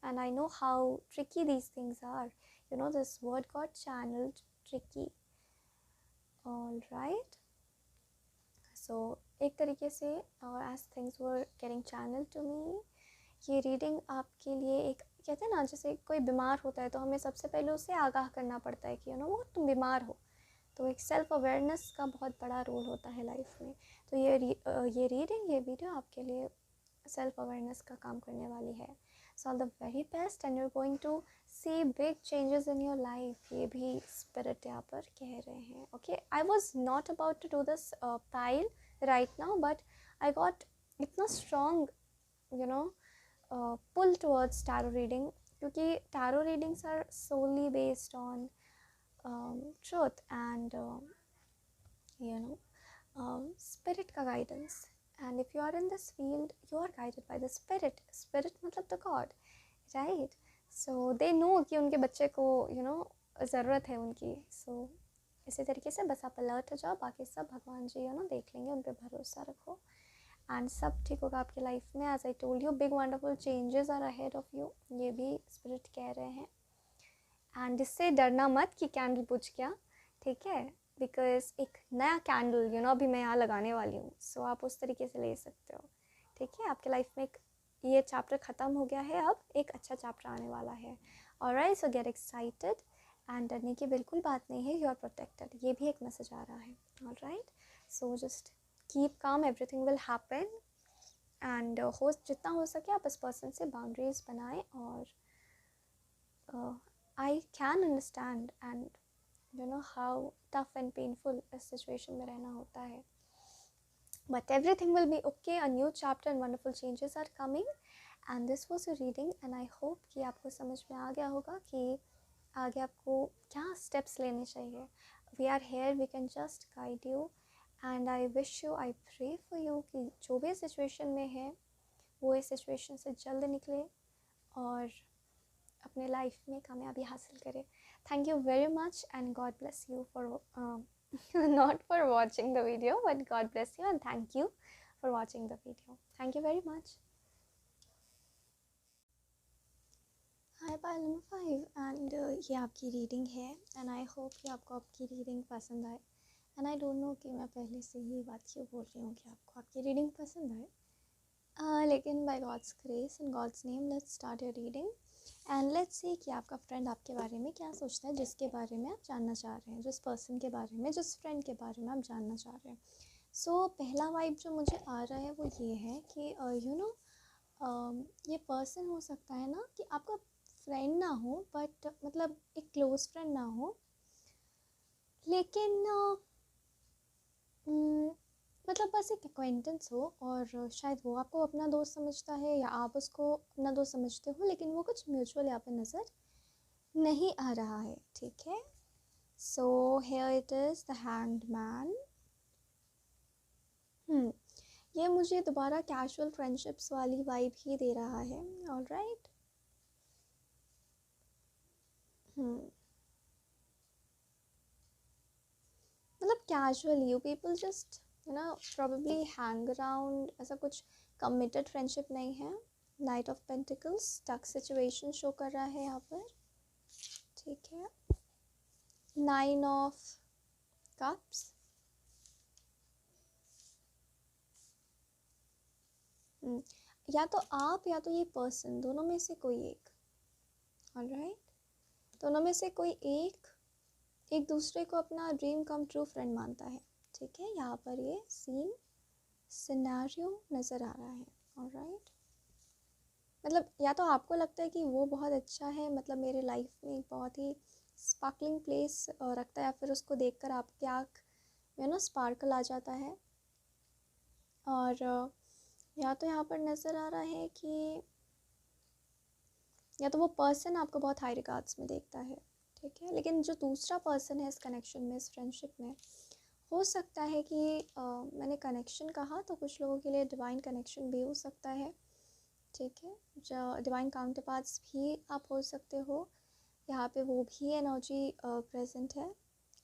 and I know how tricky these things are. This word got channeled tricky. All right. So एक तरीके से as things were getting channeled to me, ये रीडिंग आपके लिए एक, कहते हैं ना, जैसे कोई बीमार होता है तो हमें सबसे पहले उसे आगाह करना पड़ता है कि वो तुम बीमार हो। तो एक सेल्फ अवेयरनेस का बहुत बड़ा रोल होता है लाइफ में। तो ये रीडिंग, ये वीडियो आपके लिए सेल्फ अवेयरनेस का काम करने वाली है। So all the very best and you're going to see big changes in your life. ये भी spirit यहाँ पर कह रहे हैं। Okay, I was not about to do this pile right now, but I got इतना strong pull towards tarot reading, क्योंकि tarot readings are solely based on truth and spirit का guidance. And if you are in this field, you are guided by the spirit मतलब the God, right? So they know कि उनके बच्चे को ज़रूरत है उनकी। so इसी तरीके से बस आप अलर्ट हो जाओ, बाकी सब भगवान जी देख लेंगे, उन पर भरोसा रखो एंड सब ठीक होगा आपकी लाइफ में। As I told you, big wonderful changes are ahead of you, ये भी स्पिरिट कह रहे हैं। एंड इससे डरना मत कि कैंडल बुझ गया, ठीक है, बिकॉज एक नया कैंडल अभी मैं यहाँ लगाने वाली हूँ। सो आप उस तरीके से ले सकते हो, ठीक है। आपके लाइफ में एक ये चैप्टर ख़त्म हो गया है, अब एक अच्छा चैप्टर आने वाला है। Alright, so get excited and डरने की बिल्कुल बात नहीं है, यू आर प्रोटेक्टेड, ये भी एक मैसेज आ रहा है। Alright, so just keep calm, everything will happen and जितना हो सके आप इस पर्सन से बाउंड्रीज बनाएं। और I can understand and how tough and painful इस सिचुएशन में रहना होता है, but everything will be okay. A new chapter and wonderful changes are coming and this was a reading and I hope कि आपको समझ में आ गया होगा कि आगे आपको क्या steps लेने चाहिए। We are here, we can just guide you and I wish you, I pray for you कि जो भी सिचुएशन में है वो इस सिचुएशन से जल्द निकले और अपने लाइफ में कामयाबी हासिल करे। Thank you very much and God bless you for not for watching the video, but God bless you and thank you for watching the video. Thank you very much. Hi pile number 5 and ये आपकी reading है and I hope कि आपको आपकी reading पसंद आए and I don't know कि मैं पहले से ही बात क्यों बोल रही हूँ कि आपको आपकी रीडिंग पसंद आए, लेकिन by God's grace and God's name let's start your reading and let's see कि आपका फ्रेंड आपके बारे में क्या सोचता है, जिसके बारे में आप जानना चाह रहे हैं, जिस पर्सन के बारे में, जिस फ्रेंड के बारे में आप जानना चाह रहे हैं। सो पहला वाइब जो मुझे आ रहा है वो ये है कि ये पर्सन हो सकता है ना कि आपका फ्रेंड ना हो, बट मतलब एक क्लोज फ्रेंड ना हो, लेकिन मतलब बस एक एक्वेंटेंस हो और शायद वो आपको अपना दोस्त समझता है या आप उसको अपना दोस्त समझते हो, लेकिन वो कुछ म्यूचुअल यहाँ पे नज़र नहीं आ रहा है। ठीक है, so here it is the hanged man. ये मुझे दोबारा कैजुअल फ्रेंडशिप्स वाली वाइब ही दे रहा है। ऑलराइट, मतलब casually you people just probably hang around, ऐसा कुछ कमिटेड फ्रेंडशिप नहीं है। Knight of pentacles stuck situation show कर रहा है यहाँ पर। ठीक है, 9 ऑफ कप्स, या तो आप या तो ये पर्सन, दोनों में से कोई एक। ऑलराइट, दोनों में से कोई एक दूसरे को अपना ड्रीम कम ट्रू फ्रेंड मानता है। ठीक है, यहाँ पर ये सीन सिनेरियो नज़र आ रहा है। ऑलराइट, मतलब या तो आपको लगता है कि वो बहुत अच्छा है, मतलब मेरे लाइफ में एक बहुत ही स्पार्कलिंग प्लेस रखता है, या फिर उसको देखकर आपकी आँख में स्पार्कल आ जाता है। और या तो यहाँ पर नज़र आ रहा है कि या तो वो पर्सन आपको बहुत हाई रिगार्ड्स में देखता है। ठीक है, लेकिन जो दूसरा पर्सन है इस कनेक्शन में, इस फ्रेंडशिप में, हो सकता है कि मैंने कनेक्शन कहा तो कुछ लोगों के लिए डिवाइन कनेक्शन भी हो सकता है। ठीक है, जो डिवाइन काउंटर पार्ट्स भी आप हो सकते हो, यहाँ पे वो भी एनर्जी प्रेजेंट है।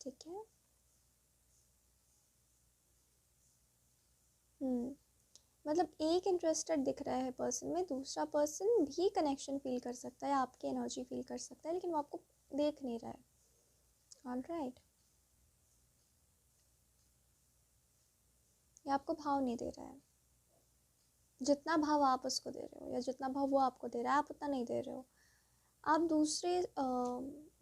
ठीक है, मतलब एक इंटरेस्टेड दिख रहा है पर्सन में, दूसरा पर्सन भी कनेक्शन फील कर सकता है, आपकी एनर्जी फील कर सकता है, लेकिन वो आपको देख नहीं रहा है। ऑलराइट, ये आपको भाव नहीं दे रहा है, जितना भाव आप उसको दे रहे हो या जितना भाव वो आपको दे रहा है, आप उतना नहीं दे रहे हो। आप दूसरे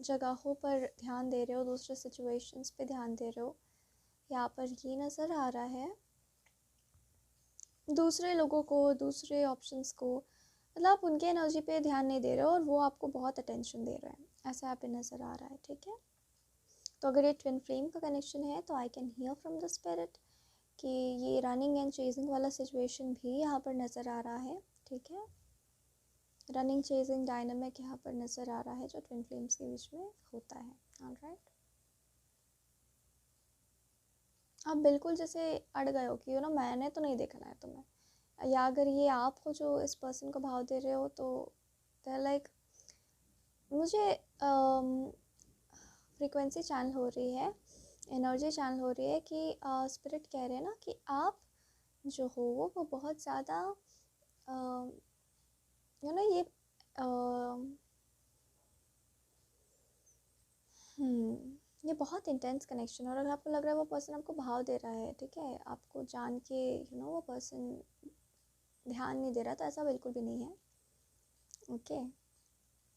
जगहों पर ध्यान दे रहे हो, दूसरे सिचुएशंस पे ध्यान दे रहे हो। यहाँ पर ये नज़र आ रहा है दूसरे लोगों को, दूसरे ऑप्शंस को, मतलब आप उनके एनर्जी पे ध्यान नहीं दे रहे हो और वो आपको बहुत अटेंशन दे रहा है, ऐसा यहाँ पे नज़र आ रहा है। ठीक है, तो अगर ये ट्विन फ्लेम का कनेक्शन है तो I can hear from the spirit कि ये रनिंग एंड चेजिंग वाला सिचुएशन भी यहाँ पर नज़र आ रहा है। ठीक है, रनिंग चेजिंग डायनामिक यहाँ पर नज़र आ रहा है जो ट्विन फ्लेम्स के बीच में होता है। ऑलराइट, आप बिल्कुल जैसे अड़ गए हो कि मैंने तो नहीं देखना है तुम्हें, या अगर ये आप हो जो इस पर्सन को भाव दे रहे हो, तो दे लाइक मुझे फ्रीक्वेंसी चैनल हो रही है, एनर्जी चैनल हो रही है कि स्पिरिट कह रहे हैं ना कि आप जो हो वो बहुत ज़्यादा ये ये बहुत इंटेंस कनेक्शन है। और अगर आपको लग रहा है वो पर्सन आपको भाव दे रहा है, ठीक है, आपको जान के वो पर्सन ध्यान नहीं दे रहा, तो ऐसा बिल्कुल भी नहीं है। ओके,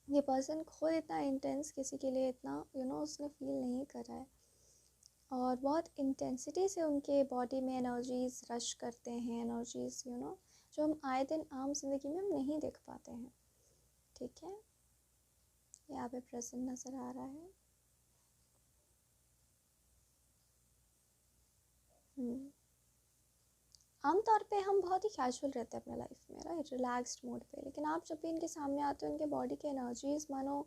ये पर्सन खुद इतना इंटेंस किसी के लिए इतना उसने फील नहीं कर रहा है, और बहुत इंटेंसिटी से उनके बॉडी में एनर्जीज रश करते हैं, एनर्जीज जो हम आए दिन आम जिंदगी में हम नहीं देख पाते हैं। ठीक है, यहाँ पे प्रेजेंट नज़र आ रहा है। आमतौर पे हम बहुत ही कैजुअल रहते हैं अपने लाइफ में, राइट, रिलैक्स्ड मोड पे, लेकिन आप जब भी इनके सामने आते हो, इनके बॉडी के एनर्जीज मानो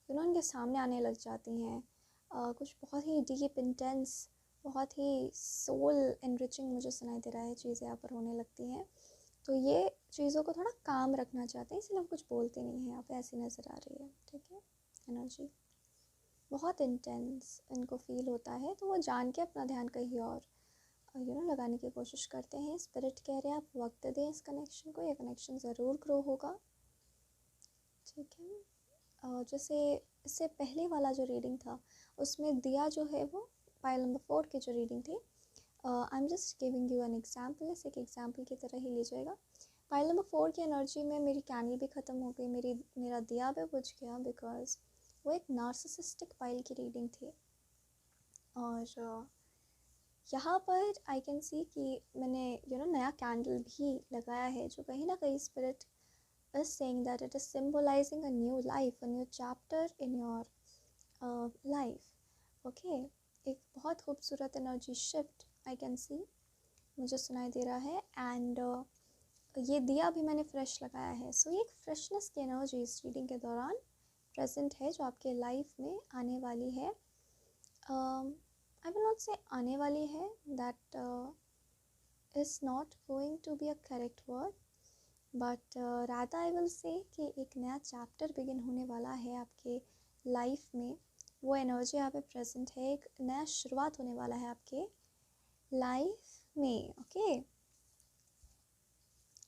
इनके सामने आने लग जाती हैं। कुछ बहुत ही डीप इंटेंस, बहुत ही सोल एनरिचिंग मुझे सुनाई दे रहा है, चीज़ें यहाँ पर होने लगती हैं। तो ये चीज़ों को थोड़ा काम रखना चाहते हैं, इसलिए हम कुछ बोलते नहीं हैं। यहाँ पे ऐसी नज़र आ रही है। ठीक है, एनर्जी बहुत इंटेंस इनको फील होता है, तो वो जान के अपना ध्यान कहीं और लगाने की कोशिश करते हैं। स्पिरिट कह रहे हैं आप वक्त दें इस कनेक्शन को, ये कनेक्शन ज़रूर ग्रो होगा। ठीक है, जैसे इससे पहले वाला जो रीडिंग था उसमें दिया जो है वो पाइल नंबर 4 की जो रीडिंग थी, आई am just giving you an example, इसे एक एग्जाम्पल की तरह ही लीजिएगा। पाइल नंबर 4 की एनर्जी में मेरी कैंडल भी ख़त्म हो गई, मेरा दिया भी बुझ गया, बिकॉज वो एक नार्सिसिस्टिक पाइल की रीडिंग थी। और यहाँ पर आई कैन सी कि मैंने नया कैंडल भी लगाया है, जो कहीं ना कहीं spirit is saying that it is symbolizing a new life, a new chapter in your life. Okay, एक बहुत खूबसूरत एनर्जी शिफ्ट आई कैन सी मुझे सुनाई दे रहा है। एंड ये दिया भी मैंने फ्रेश लगाया है, सो ये एक फ्रेशनेस की एनर्जी इस रीडिंग के दौरान प्रेजेंट है, जो आपके लाइफ में आने वाली है। आई विल नॉट से आने वाली है, that is not going to be a correct word, but Radha I will say कि एक नया चैप्टर बिगिन होने वाला है आपके लाइफ में। वो एनर्जी यहाँ पे प्रेजेंट है, एक नया शुरुआत होने वाला है आपके लाइफ में। Okay,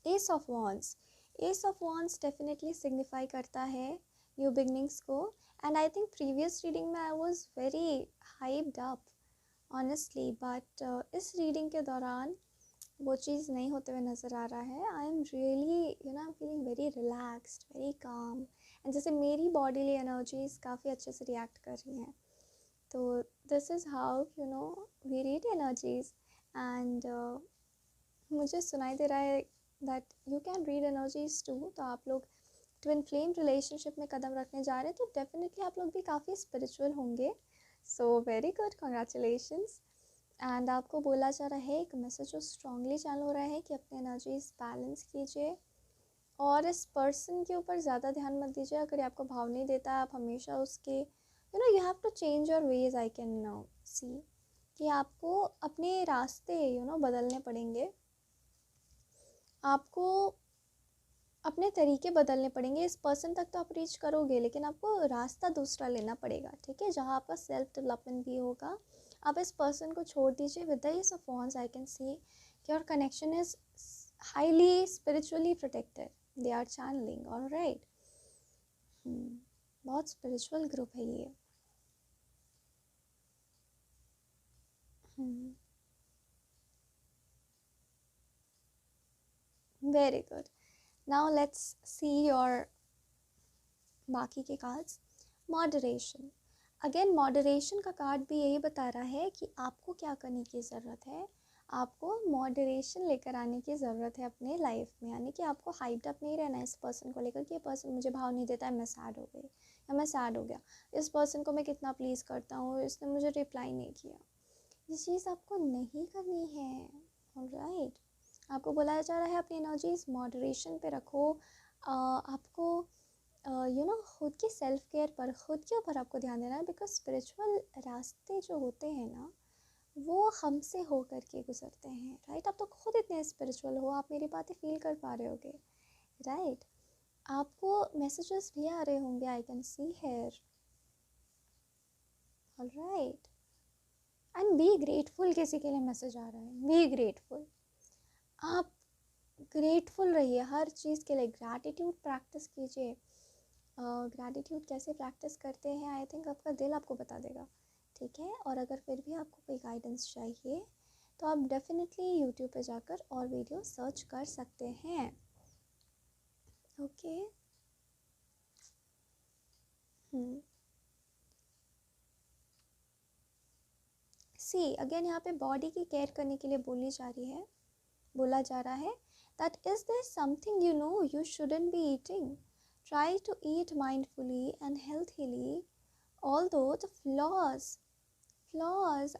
ace of wands, ace of wands definitely signify करता है न्यू बिगनिंग्स को। And I think previous reading में I was very hyped up honestly, but इस रीडिंग के दौरान वो चीज़ नहीं होते हुए नज़र आ रहा है। I am really I am feeling very relaxed, very calm, and जैसे मेरी बॉडीली एनर्जीज काफ़ी अच्छे से रिएक्ट कर रही हैं। तो this is how we read energies. And मुझे सुनाई दे रहा है that you can read energies too. तो आप लोग ट्विन फ्लेम रिलेशनशिप में कदम रखने जा रहे हैं, तो डेफिनेटली आप लोग भी काफ़ी स्पिरिचुअल होंगे। So very good, congratulations. And आपको बोला जा रहा है, एक मैसेज जो स्ट्रांगली चैनल हो रहा है कि अपने एनर्जीज बैलेंस कीजिए और इस पर्सन के ऊपर ज़्यादा ध्यान मत दीजिए। अगर आपको भाव नहीं देता, आप हमेशा उसके you have to change your ways. I can now see कि आपको अपने रास्ते बदलने पड़ेंगे, आपको अपने तरीके बदलने पड़ेंगे। इस पर्सन तक तो आप रीच करोगे, लेकिन आपको रास्ता दूसरा लेना पड़ेगा, ठीक है, जहाँ आपका सेल्फ डेवलपमेंट भी होगा। आप इस पर्सन को छोड़ दीजिए। With the ace of wands I can see your connection is highly spiritually protected, they are channelling, alright. बहुत स्पिरिचुअल ग्रुप है ये। Very good, now let's see your बाकी के कार्ड्स। मॉडरेशन, अगेन मॉडरेशन का card भी यही बता रहा है कि आपको क्या करने की ज़रूरत है। आपको मॉडरेशन लेकर आने की ज़रूरत है अपने लाइफ में, यानी कि आपको हाइप्ड अप नहीं रहना है इस पर्सन को लेकर कि ये पर्सन मुझे भाव नहीं देता है, मैं सैड हो गई या मैं सैड हो गया, इस पर्सन को मैं कितना प्लीज़ करता हूँ, इसने मुझे रिप्लाई नहीं किया। ये चीज़ आपको नहीं करनी है, ऑलराइट। आपको बोला जा रहा है अपनी एनर्जीज मॉडरेशन पे रखो। आपको खुद की सेल्फ केयर पर, खुद के ऊपर आपको ध्यान देना है, बिकॉज स्पिरिचुअल रास्ते जो होते हैं ना, वो हमसे हो कर के गुजरते हैं, राइट। आप तो खुद इतने स्पिरिचुअल हो, आप मेरी बातें फील कर पा रहे होगे, राइट। आपको मैसेजेस भी आ रहे होंगे, I can see here, alright. And be grateful, किसी के लिए मैसेज आ रहा है, बी ग्रेटफुल। आप ग्रेटफुल रहिए हर चीज़ के लिए, ग्रैटिट्यूड प्रैक्टिस कीजिए। ग्रैटिट्यूड कैसे प्रैक्टिस करते हैं, आई थिंक आपका दिल आपको बता देगा, ठीक है। और अगर फिर भी आपको कोई गाइडेंस चाहिए तो आप डेफिनेटली यूट्यूब पे जाकर और वीडियो सर्च कर सकते हैं, ओके। सी अगेन यहाँ पे बॉडी की केयर करने के लिए बोला जा रहा है that is there something you shouldn't be eating. Try to eat mindfully and healthily, although the flaws,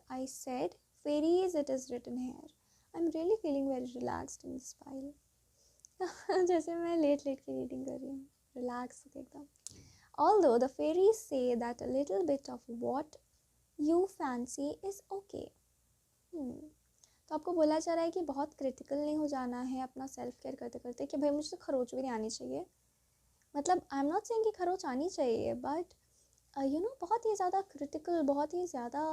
I said fairies, it is written here. I'm really feeling very relaxed in this pile. जैसे मैं late की reading कर रही हूँ, relax एकदम। Although the fairies say that a little bit of what you fancy is okay. तो आपको बोला जा रहा है कि बहुत क्रिटिकल नहीं हो जाना है अपना सेल्फ केयर करते करते कि भाई मुझे तो खरोच भी नहीं आनी चाहिए। मतलब आई एम नॉट सेइंग कि खरोच आनी चाहिए, बट बहुत ही ज़्यादा क्रिटिकल, बहुत ही ज़्यादा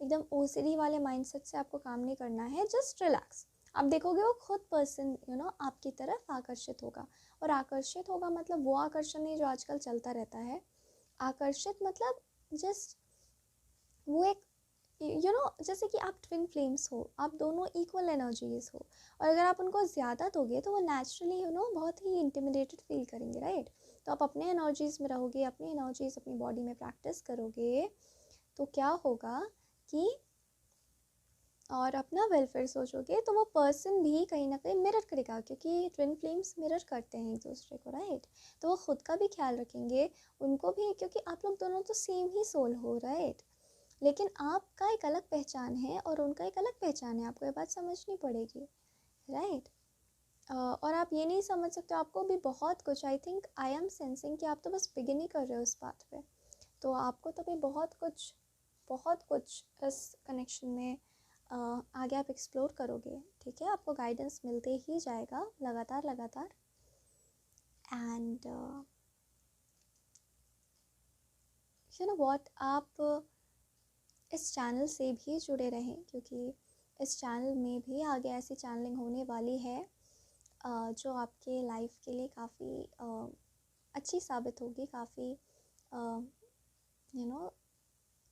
एकदम ओसीडी वाले माइंडसेट से आपको काम नहीं करना है, जस्ट रिलैक्स। आप देखोगे वो खुद पर्सन आपकी तरफ आकर्षित होगा। और आकर्षित होगा मतलब वो आकर्षण नहीं जो आजकल चलता रहता है। आकर्षित मतलब जस्ट वो एक जैसे कि आप ट्विन फ्लेम्स हो, आप दोनों इक्वल एनर्जीज हो, और अगर आप उनको ज़्यादा दोगे तो वो नेचुरली बहुत ही इंटिमिडेटेड फील करेंगे, राइट। तो आप अपने एनर्जीज़ में रहोगे, अपनी एनर्जीज़ अपनी बॉडी में प्रैक्टिस करोगे, तो क्या होगा कि और अपना वेलफेयर सोचोगे, तो वो पर्सन भी कहीं ना कहीं मिरर करेगा, क्योंकि ट्विन फ्लेम्स मिरर करते हैं एक दूसरे को, राइट। तो वो खुद का भी ख्याल रखेंगे, उनको भी, क्योंकि आप लोग दोनों तो सेम ही सोल हो, राइट। लेकिन आपका एक अलग पहचान है और उनका एक अलग पहचान है, आपको ये बात समझनी पड़ेगी, राइट। और आप ये नहीं समझ सकते, आपको भी बहुत कुछ, I think I am sensing कि आप तो बस बिगिन ही कर रहे हो इस बात पे। तो आपको तो भी बहुत कुछ इस कनेक्शन में आगे आप एक्सप्लोर करोगे, ठीक है। आपको गाइडेंस मिलते ही जाएगा लगातार। एंड यू नो व्हाट, आप इस चैनल से भी जुड़े रहें, क्योंकि इस चैनल में भी आगे ऐसी चैनलिंग होने वाली है जो आपके लाइफ के लिए काफ़ी अच्छी साबित होगी, काफ़ी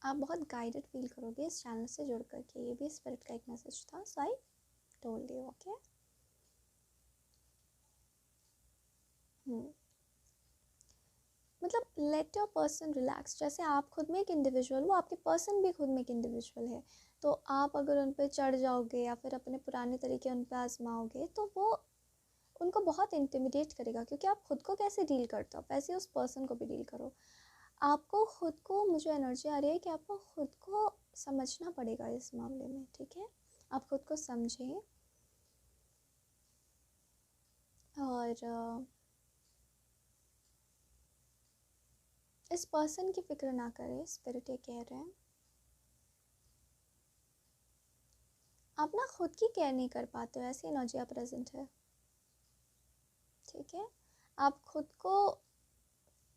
आप बहुत गाइडेड फील करोगे इस चैनल से जुड़ करके। ये भी स्पिरिट का एक मैसेज था, सो आई टोल्ड यू, ओके। मतलब लेट योर पर्सन रिलैक्स। जैसे आप खुद में एक इंडिविजुअल हो, आपके पर्सन भी खुद में एक इंडिविजुअल है। तो आप अगर उन पर चढ़ जाओगे या फिर अपने पुराने तरीके उन पर आजमाओगे, तो वो उनको बहुत इंटिमिडेट करेगा, क्योंकि आप खुद को कैसे डील करते हो वैसे उस पर्सन को भी डील करो। आपको खुद को, मुझे एनर्जी आ रही है कि आपको खुद को समझना पड़ेगा इस मामले में, ठीक है। आप खुद को समझें और इस पर्सन की फिक्र ना करें। स्पिरिट ये कह रहे हैं, आप ना खुद की केयर नहीं कर पाते हो, ऐसी एनर्जी आप प्रेजेंट है, ठीक है। आप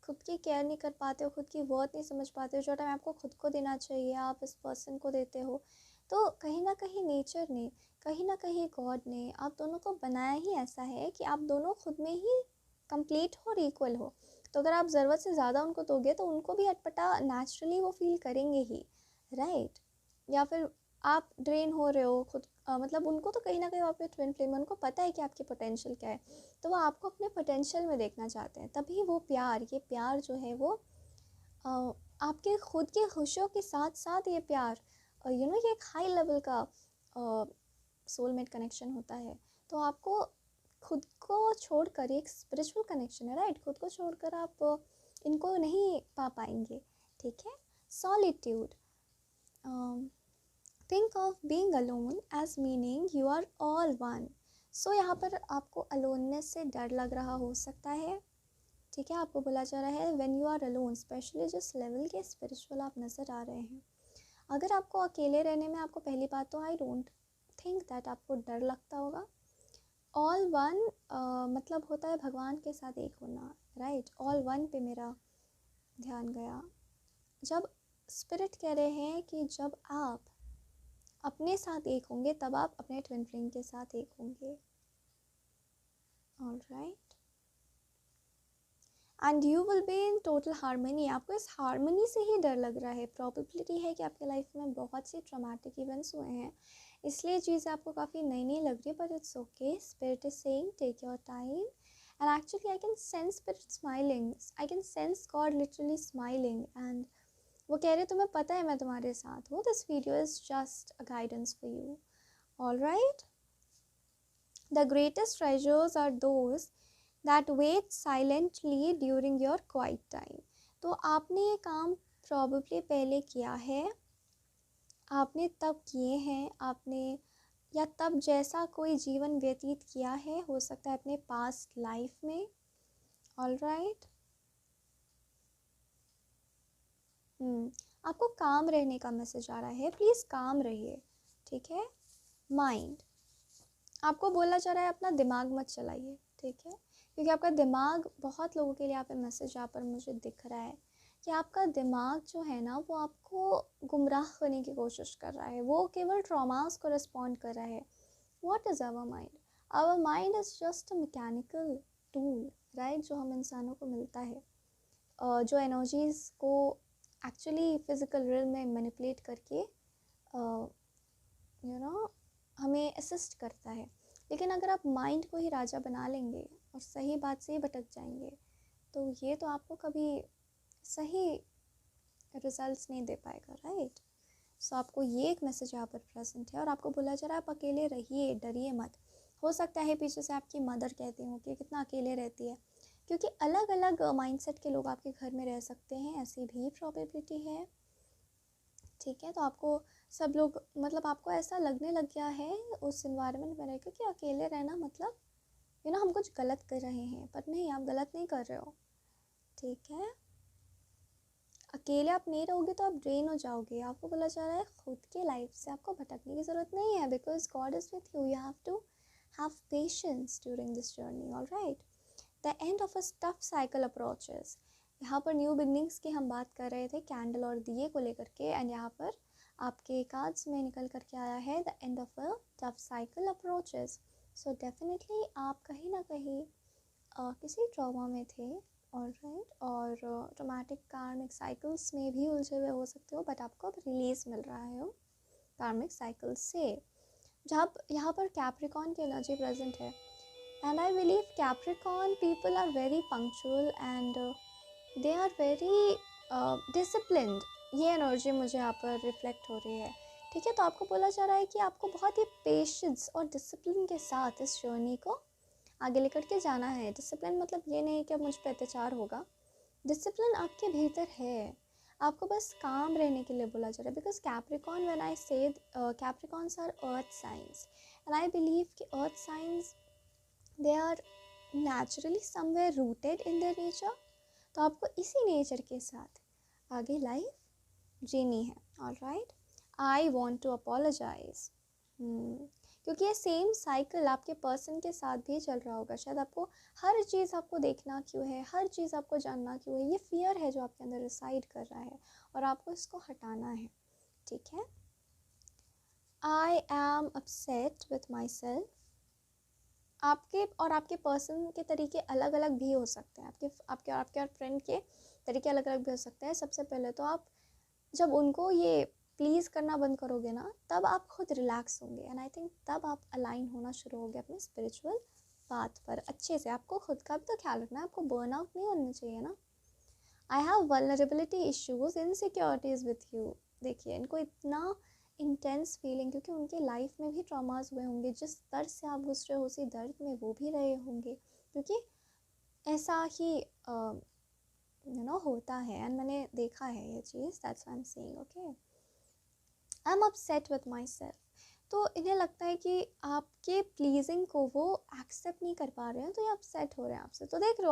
खुद की केयर नहीं कर पाते हो, खुद की वर्थ नहीं समझ पाते हो। जो टाइम आपको खुद को देना चाहिए आप इस पर्सन को देते हो। तो कहीं ना कहीं नेचर ने, कहीं ना कहीं गॉड ने आप दोनों को बनाया ही ऐसा है कि आप दोनों खुद में ही कंप्लीट हो और इक्वल हो। तो अगर आप ज़रूरत से ज़्यादा उनको दोगे तो उनको भी अटपटा नेचुरली वो फील करेंगे ही, राइट। या फिर आप ड्रेन हो रहे हो खुद, मतलब उनको तो कहीं ना कहीं आपके ट्विन फ्लेम में उनको पता है कि आपकी पोटेंशियल क्या है, तो वो आपको अपने पोटेंशियल में देखना चाहते हैं। तभी वो प्यार, ये प्यार जो है वो आपके खुद की खुशियों के साथ साथ ये प्यार ये एक हाई लेवल का सोलमेट कनेक्शन होता है। तो आपको खुद को छोड़कर, एक स्पिरिचुअल कनेक्शन है, राइट। खुद को छोड़कर आप इनको नहीं पा पाएंगे, ठीक है। Solitude, think of being alone as meaning you are all one. So यहाँ पर आपको अलोननेस से डर लग रहा हो सकता है, ठीक है। आपको बोला जा रहा है when you are alone, specially जिस लेवल के स्पिरिचुअल आप नज़र आ रहे हैं, अगर आपको अकेले रहने में, आपको पहली बात तो आई डोंट थिंक दैट आपको डर लगता होगा। ऑल वन मतलब होता है भगवान के साथ एक होना, राइट। ऑल वन पे मेरा ध्यान गया। जब स्पिरिट कह रहे हैं कि जब आप अपने साथ एक होंगे तब आप अपने ट्विन फ्लेम के साथ एक होंगे, all right. And you will be in total harmony. आपको इस हारमनी से ही डर लग रहा है। प्रॉबिलिटी है कि आपके लाइफ में बहुत सी ट्रॉमेटिक इवेंट्स हुए हैं, इसलिए चीज़ें आपको काफ़ी नई नई लग रही है, but it's okay. Spirit is saying take your time. And actually I can sense spirit smiling, I can sense God literally smiling, and वो कह रहे तुम्हें पता है मैं तुम्हारे साथ हूँ, this video is just a guidance for you, all right. The greatest treasures are those that wait silently during your quiet time। तो आपने ये काम probably पहले किया है, आपने तब किए हैं, आपने या तब जैसा कोई जीवन व्यतीत किया है, हो सकता है अपने पास्ट लाइफ में, ऑल राइट। आपको काम रहने का मैसेज आ रहा है, प्लीज़ काम रहिए, ठीक है। माइंड, आपको बोला जा रहा है अपना दिमाग मत चलाइए, ठीक है, क्योंकि आपका दिमाग, बहुत लोगों के लिए यहाँ पे मैसेज यहाँ पर मुझे दिख रहा है कि आपका दिमाग जो है ना वो आपको गुमराह करने की कोशिश कर रहा है, वो केवल ट्रॉमास को रिस्पॉन्ड कर रहा है. What is our mind? Our mind is just a mechanical tool, right, जो हम इंसानों को मिलता है, जो एनर्जीज़ को एक्चुअली फिज़िकल रियल में मैनिपुलेट करके हमें असिस्ट करता है. लेकिन अगर आप माइंड को ही राजा बना लेंगे और सही बात से ही भटक जाएंगे तो ये तो आपको कभी सही रिजल्ट्स नहीं दे पाएगा, राइट. सो आपको ये एक मैसेज यहाँ पर प्रेजेंट है और आपको बोला जा रहा है आप अकेले रहिए, डरिए मत. हो सकता है पीछे से आपकी मदर कहती हो कि कितना अकेले रहती है, क्योंकि अलग अलग माइंडसेट के लोग आपके घर में रह सकते हैं, ऐसी भी प्रॉबिलिटी है. ठीक है, तो आपको सब लोग मतलब आपको ऐसा लगने लग गया है उस इन्वायरमेंट में रहकर कि अकेले रहना मतलब हम कुछ गलत कर रहे हैं, पर नहीं, आप गलत नहीं कर रहे हो. ठीक है, अकेले आप नहीं रहोगे तो आप ड्रेन हो जाओगे. आपको बोला जा रहा है खुद के लाइफ से आपको भटकने की ज़रूरत नहीं है, because God is with you. You have to have patience during this journey. All right, the end of a tough cycle approaches. यहाँ पर न्यू बिगनिंग्स की हम बात कर रहे थे कैंडल और दिए को लेकर के, एंड यहाँ पर आपके कार्ड्स में निकल करके आया है the end of a tough cycle approaches. So definitely आप कहीं ना कहीं किसी ट्रॉमा में थे, और राइट, और ट्रॉमेटिक कार्मिक साइकिल्स में भी उलझे हुए हो सकते हो, बट आपको अब रिलीज मिल रहा है कार्मिक साइकिल से. जहाँ यहाँ पर कैप्रिकॉन की एनर्जी प्रेजेंट है, and I believe Capricorn people are very punctual and they are very disciplined. ये एनर्जी मुझे यहाँ पर रिफ्लेक्ट हो रही है. ठीक है, तो आपको बोला जा रहा है कि आपको बहुत ही पेशेंस और डिसिप्लिन के साथ इस जर्नी को आगे लेकर के जाना है. डिसिप्लिन मतलब ये नहीं कि अब मुझ पर अत्याचार होगा, डिसिप्लिन आपके भीतर है, आपको बस काम रहने के लिए बोला जा रहा है. Because Capricorn, when I say Capricorns are earth signs, and I believe कि earth signs they are naturally somewhere rooted in their nature. तो आपको इसी नेचर के साथ आगे लाइफ जीनी है. All right, I want to apologize, क्योंकि ये सेम साइकिल आपके पर्सन के साथ भी चल रहा होगा. शायद आपको हर चीज़ आपको देखना क्यों है, हर चीज़ आपको जानना क्यों है, ये फियर है जो आपके अंदर रिसाइड कर रहा है और आपको इसको हटाना है. ठीक है, I am upset with my self. आपके और आपके पर्सन के तरीके अलग अलग भी हो सकते हैं, आपके और फ्रेंड के तरीके अलग अलग भी हो सकते हैं. सबसे पहले तो आप जब उनको ये प्लीज़ करना बंद करोगे ना, तब आप खुद रिलैक्स होंगे, एंड आई थिंक तब आप अलाइन होना शुरू होगे अपने स्पिरिचुअल पाथ पर अच्छे से. आपको खुद का भी तो ख्याल रखना है, आपको बर्नआउट नहीं होना चाहिए ना. I have vulnerability issues, insecurities with you. देखिए, इनको इतना इंटेंस फीलिंग, क्योंकि उनके लाइफ में भी ट्रॉमास हुए होंगे, जिस दर्द से आप गुजरे हो उसी दर्द में वो भी रहे होंगे, क्योंकि ऐसा ही होता है, एंड मैंने देखा है ये चीज़. That's why I am saying. Okay, I am upset with myself. तो इन्हें लगता है कि आपके प्लीजिंग को वो एक्सेप्ट नहीं कर पा रहे हैं, तो ये अपसेट हो रहे हैं आपसे. तो देख लो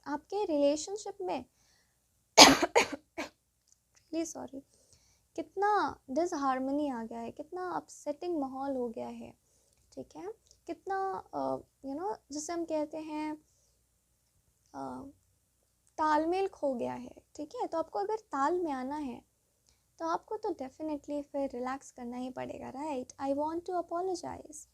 आपके रिलेशनशिप में प्लीज सॉरी, कितना डिसहार्मनी आ गया है, कितना अपसेटिंग माहौल हो गया है. ठीक है, कितना जिसे हम कहते हैं तालमेल खो गया है. ठीक है, तो आपको अगर ताल में आना है तो आपको तो डेफिनेटली फिर रिलैक्स करना ही पड़ेगा, right. I want to apologize,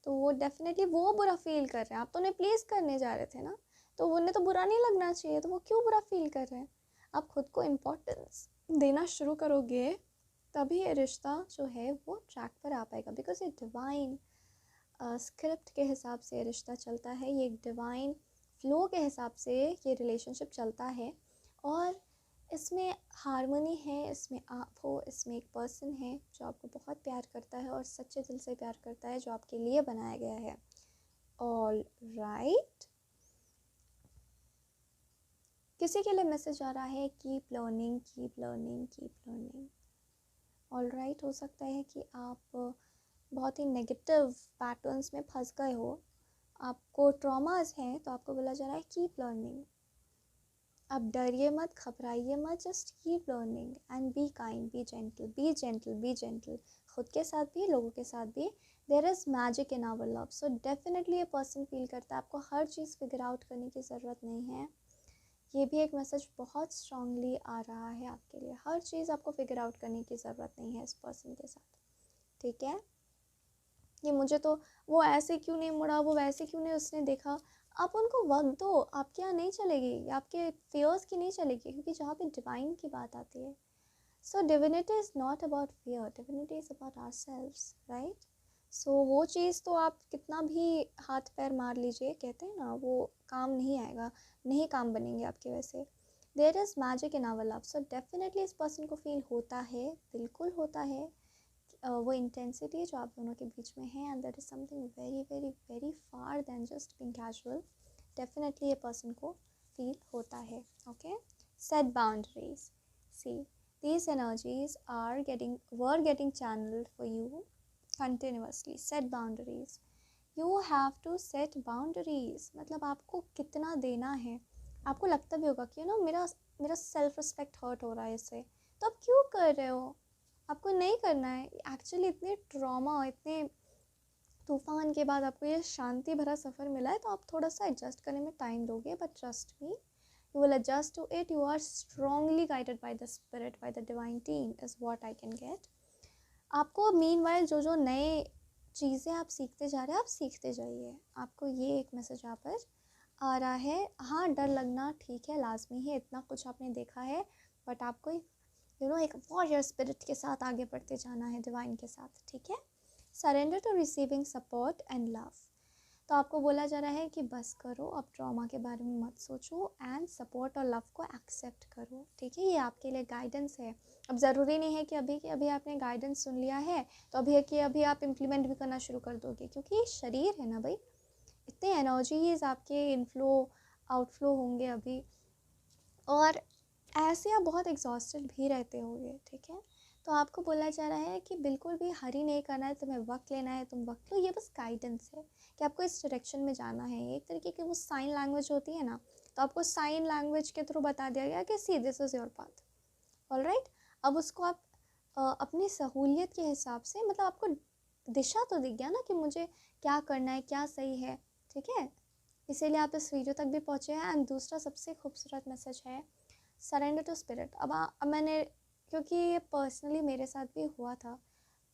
तो वो डेफिनेटली वो बुरा फील कर रहे हैं. आप तो उन्हें प्लीज़ करने जा रहे थे ना, तो उन्हें तो बुरा नहीं लगना चाहिए, तो वो क्यों बुरा फील कर रहे हैं. आप खुद को इम्पोर्टेंस देना शुरू करोगे तभी ये रिश्ता जो है वो ट्रैक पर आ पाएगा. बिकॉज ये डिवाइन स्क्रिप्ट के हिसाब से रिश्ता चलता है, ये एक डिवाइन फ्लो के हिसाब से ये रिलेशनशिप चलता है, और इसमें हारमोनी है, इसमें आप हो, इसमें एक पर्सन है जो आपको बहुत प्यार करता है और सच्चे दिल से प्यार करता है, जो आपके लिए बनाया गया है. ऑल राइट, किसी के लिए मैसेज आ रहा है keep learning, keep learning, keep learning. All right, हो सकता है कि आप बहुत ही नेगेटिव पैटर्न्स में फंस गए हो, आपको ट्रॉमास हैं, तो आपको बोला जा रहा है कीप लर्निंग. आप डरिए मत, घबराइए मत, just keep learning and be kind, be gentle, be gentle, be gentle. खुद के साथ भी, लोगों के साथ भी. There is magic in our love. So definitely ये पर्सन फील करता है आपको हर चीज़ फिगर आउट करने की ज़रूरत नहीं है. ये भी एक मैसेज बहुत स्ट्रांगली आ रहा है आपके लिए। हर चीज़ आपको फिगर आउट करने की ज़रूरत नहीं है इस पर्सन के साथ, ठीक है। कि मुझे तो वो ऐसे क्यों नहीं मुड़ा, वो वैसे क्यों नहीं उसने देखा, आप उनको वक्त दो। आपके यहाँ नहीं चलेगी, आपके फियर्स की नहीं चलेगी, क्योंकि जहाँ पे डिवाइन की बात आती है, so divinity is not about fear, divinity is about ourselves, right. So वो चीज़ तो आप कितना भी हाथ पैर मार लीजिए, कहते हैं ना, वो काम नहीं आएगा, नहीं काम बनेंगे आपके वैसे। There is magic in our love, so definitely इस पर्सन को फील होता है, बिल्कुल होता है, वो इंटेंसिटी जो आप दोनों के बीच में है, and that is something very very very far then just being casual. Definitely ये पर्सन को फील होता है, okay. Set boundaries, see these energies were getting channeled for you continuously. Set boundaries, you have to set boundaries, मतलब आपको कितना देना है। आपको लगता भी होगा कि मेरा सेल्फ रिस्पेक्ट हर्ट हो रहा है इससे, तो आप क्यों कर रहे हो, आपको नहीं करना है। एक्चुअली इतने ट्रॉमा, इतने तूफान के बाद आपको ये शांति भरा सफ़र मिला है, तो आप थोड़ा सा एडजस्ट करने में टाइम दोगे, but trust me, you will adjust to it. You are strongly guided by the spirit, by the divine team is what I can get. आपको meanwhile जो नए चीज़ें आप सीखते जा रहे हैं, आप सीखते जाइए। आपको ये एक मैसेज यहाँ पर आ रहा है। हाँ, डर लगना ठीक है, लाजमी है, इतना कुछ आपने देखा है, बट आपको एक वॉरियर स्पिरिट के साथ आगे बढ़ते जाना है, डिवाइन के साथ, ठीक है। Surrender to receiving support and love, तो आपको बोला जा रहा है कि बस करो, अब ट्रॉमा के बारे में मत सोचो, एंड सपोर्ट और लव को एक्सेप्ट करो, ठीक है। ये आपके लिए गाइडेंस है। अब ज़रूरी नहीं है कि अभी आपने गाइडेंस सुन लिया है तो अभी आप इम्प्लीमेंट भी करना शुरू कर दोगे, क्योंकि ये शरीर है ना भाई, इतने एनर्जीज आपके इनफ्लो आउटफ्लो होंगे अभी, और ऐसे आप बहुत एग्जॉस्टेड भी रहते होंगे, ठीक है। तो आपको बोला जा रहा है कि बिल्कुल भी हरी नहीं करना है, तुम्हें वक्त लेना है, तुम वक्त लो। ये बस गाइडेंस है कि आपको इस डायरेक्शन में जाना है। एक तरीके की वो साइन लैंग्वेज होती है ना, तो आपको साइन लैंग्वेज के थ्रू बता दिया गया कि see this is your path, alright. अब उसको आप अपनी सहूलियत के हिसाब से, मतलब आपको दिशा तो दिख गया ना कि मुझे क्या करना है, क्या सही है, ठीक है। इसीलिए आप इस वीडियो तक भी पहुँचे हैं। एंड दूसरा सबसे खूबसूरत मैसेज है सरेंडर टू स्पिरिट। अब मैंने, क्योंकि ये पर्सनली मेरे साथ भी हुआ था,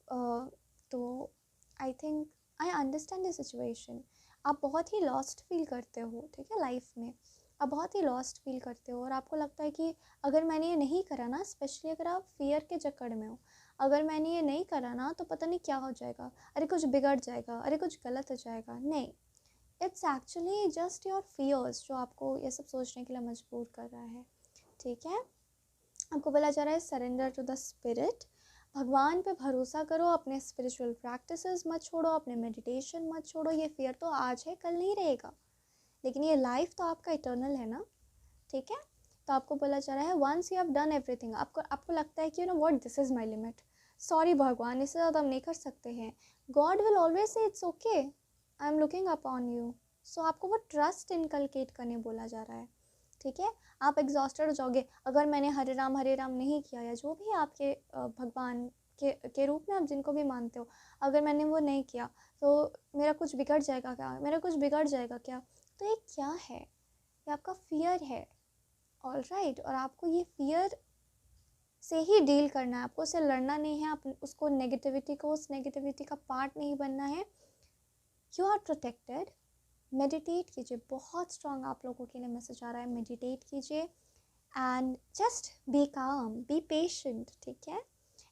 तो I think I understand the situation. आप बहुत ही लॉस्ट फील करते हो, ठीक है, लाइफ में आप बहुत ही लॉस्ट फील करते हो, और आपको लगता है कि अगर मैंने ये नहीं करा ना, स्पेशली अगर आप फियर के चक्कर में हो, अगर मैंने ये नहीं करा ना तो पता नहीं क्या हो जाएगा, अरे कुछ बिगड़ जाएगा, अरे कुछ गलत हो जाएगा। नहीं, it's actually just your fears जो आपको ये सब सोचने के लिए मजबूर कर रहा है, ठीक है। आपको बोला जा रहा है सरेंडर टू द स्पिरिट, भगवान पे भरोसा करो, अपने स्पिरिचुअल प्रैक्टिसेस मत छोड़ो, अपने मेडिटेशन मत छोड़ो। ये फियर तो आज है, कल नहीं रहेगा, लेकिन ये लाइफ तो आपका इटर्नल है ना, ठीक है। तो आपको बोला जा रहा है once you have done everything, आपको लगता है कि you know what, this is my limit, sorry भगवान, इससे ज़्यादा हम नहीं कर सकते हैं। God will always say it's okay, I am looking upon you. So आपको वो ट्रस्ट इनकलकेट करने बोला जा रहा है, ठीक है। आप एग्जॉस्टेड हो जाओगे अगर मैंने हरे राम नहीं किया, या जो भी आपके भगवान के रूप में आप जिनको भी मानते हो, अगर मैंने वो नहीं किया तो मेरा कुछ बिगड़ जाएगा क्या, मेरा कुछ बिगड़ जाएगा क्या। तो ये क्या है, ये आपका फियर है, ऑलराइट। और आपको ये फियर से ही डील करना है, आपको उससे लड़ना नहीं है, आप उसको उस नेगेटिविटी का पार्ट नहीं बनना है। You are protected. मेडिटेट कीजिए, बहुत स्ट्रॉन्ग आप लोगों के लिए मैसेज आ रहा है, मेडिटेट कीजिए एंड जस्ट बी काम, बी पेशेंट, ठीक है।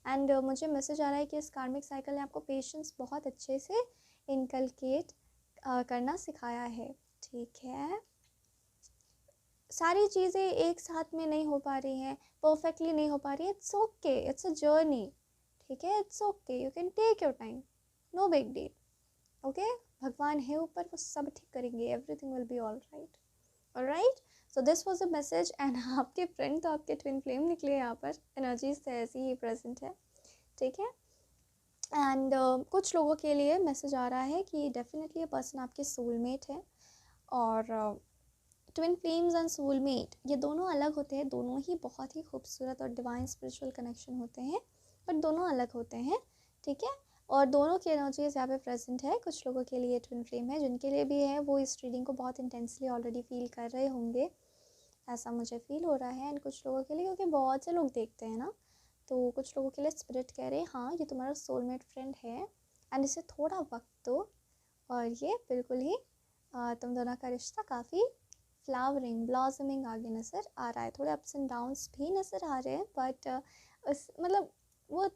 एंड मुझे मैसेज आ रहा है कि इस कार्मिक साइकिल ने आपको पेशेंस बहुत अच्छे से इनकलकेट करना सिखाया है, ठीक है। सारी चीज़ें एक साथ में नहीं हो पा रही हैं, परफेक्टली नहीं हो पा रही है, it's okay, it's a journey, ठीक है, it's okay, you can take your time, no big deal, okay. भगवान है ऊपर, वो सब ठीक करेंगे, everything will be all right, alright. So this was a message, and आपके फ्रेंड तो आपके ट्विन फ्लेम निकले यहाँ पर, एनर्जीज तो ऐसी ही प्रेजेंट है, ठीक है। एंड कुछ लोगों के लिए मैसेज आ रहा है कि डेफिनेटली ये पर्सन आपके सोलमेट है, और ट्विन फ्लेम्स एंड सोलमेट ये दोनों अलग होते हैं, दोनों ही बहुत ही खूबसूरत और डिवाइन स्पिरिचुअल कनेक्शन होते हैं, बट दोनों अलग होते हैं, ठीक है। और दोनों की एनर्जीज यहाँ पे प्रेजेंट है। कुछ लोगों के लिए ट्विन फ्लेम है, जिनके लिए भी है वो इस रीडिंग को बहुत इंटेंसली ऑलरेडी फील कर रहे होंगे, ऐसा मुझे फील हो रहा है। एंड कुछ लोगों के लिए, क्योंकि बहुत से लोग देखते हैं ना, तो कुछ लोगों के लिए स्पिरिट कह रहे हैं हाँ ये तुम्हारा सोलमेट फ्रेंड है एंड इसे थोड़ा वक्त दो और ये बिल्कुल ही तुम दोनों का रिश्ता काफ़ी फ्लावरिंग ब्लॉसमिंग आगे नज़र आ रहा है। थोड़े अप्स एंड डाउन्स भी नज़र आ रहे हैं, बट उस मतलब वो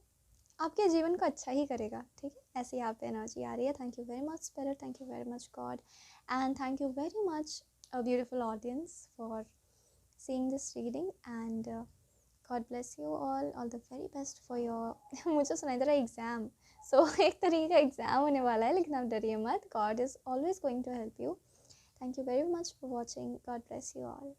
आपके जीवन को अच्छा ही करेगा। ठीक है, ऐसी यहाँ पे एनर्जी आ रही है। Thank you very much spirit, thank you very much God, and thank you very much beautiful audience for seeing this reading, and God bless you all the very best for your मुझे सुनाई दे रहा है exam, सो एक तरीके का exam होने वाला है, लेकिन आप डरिए मत, God is always going to help you. Thank you very much for watching. God bless you all.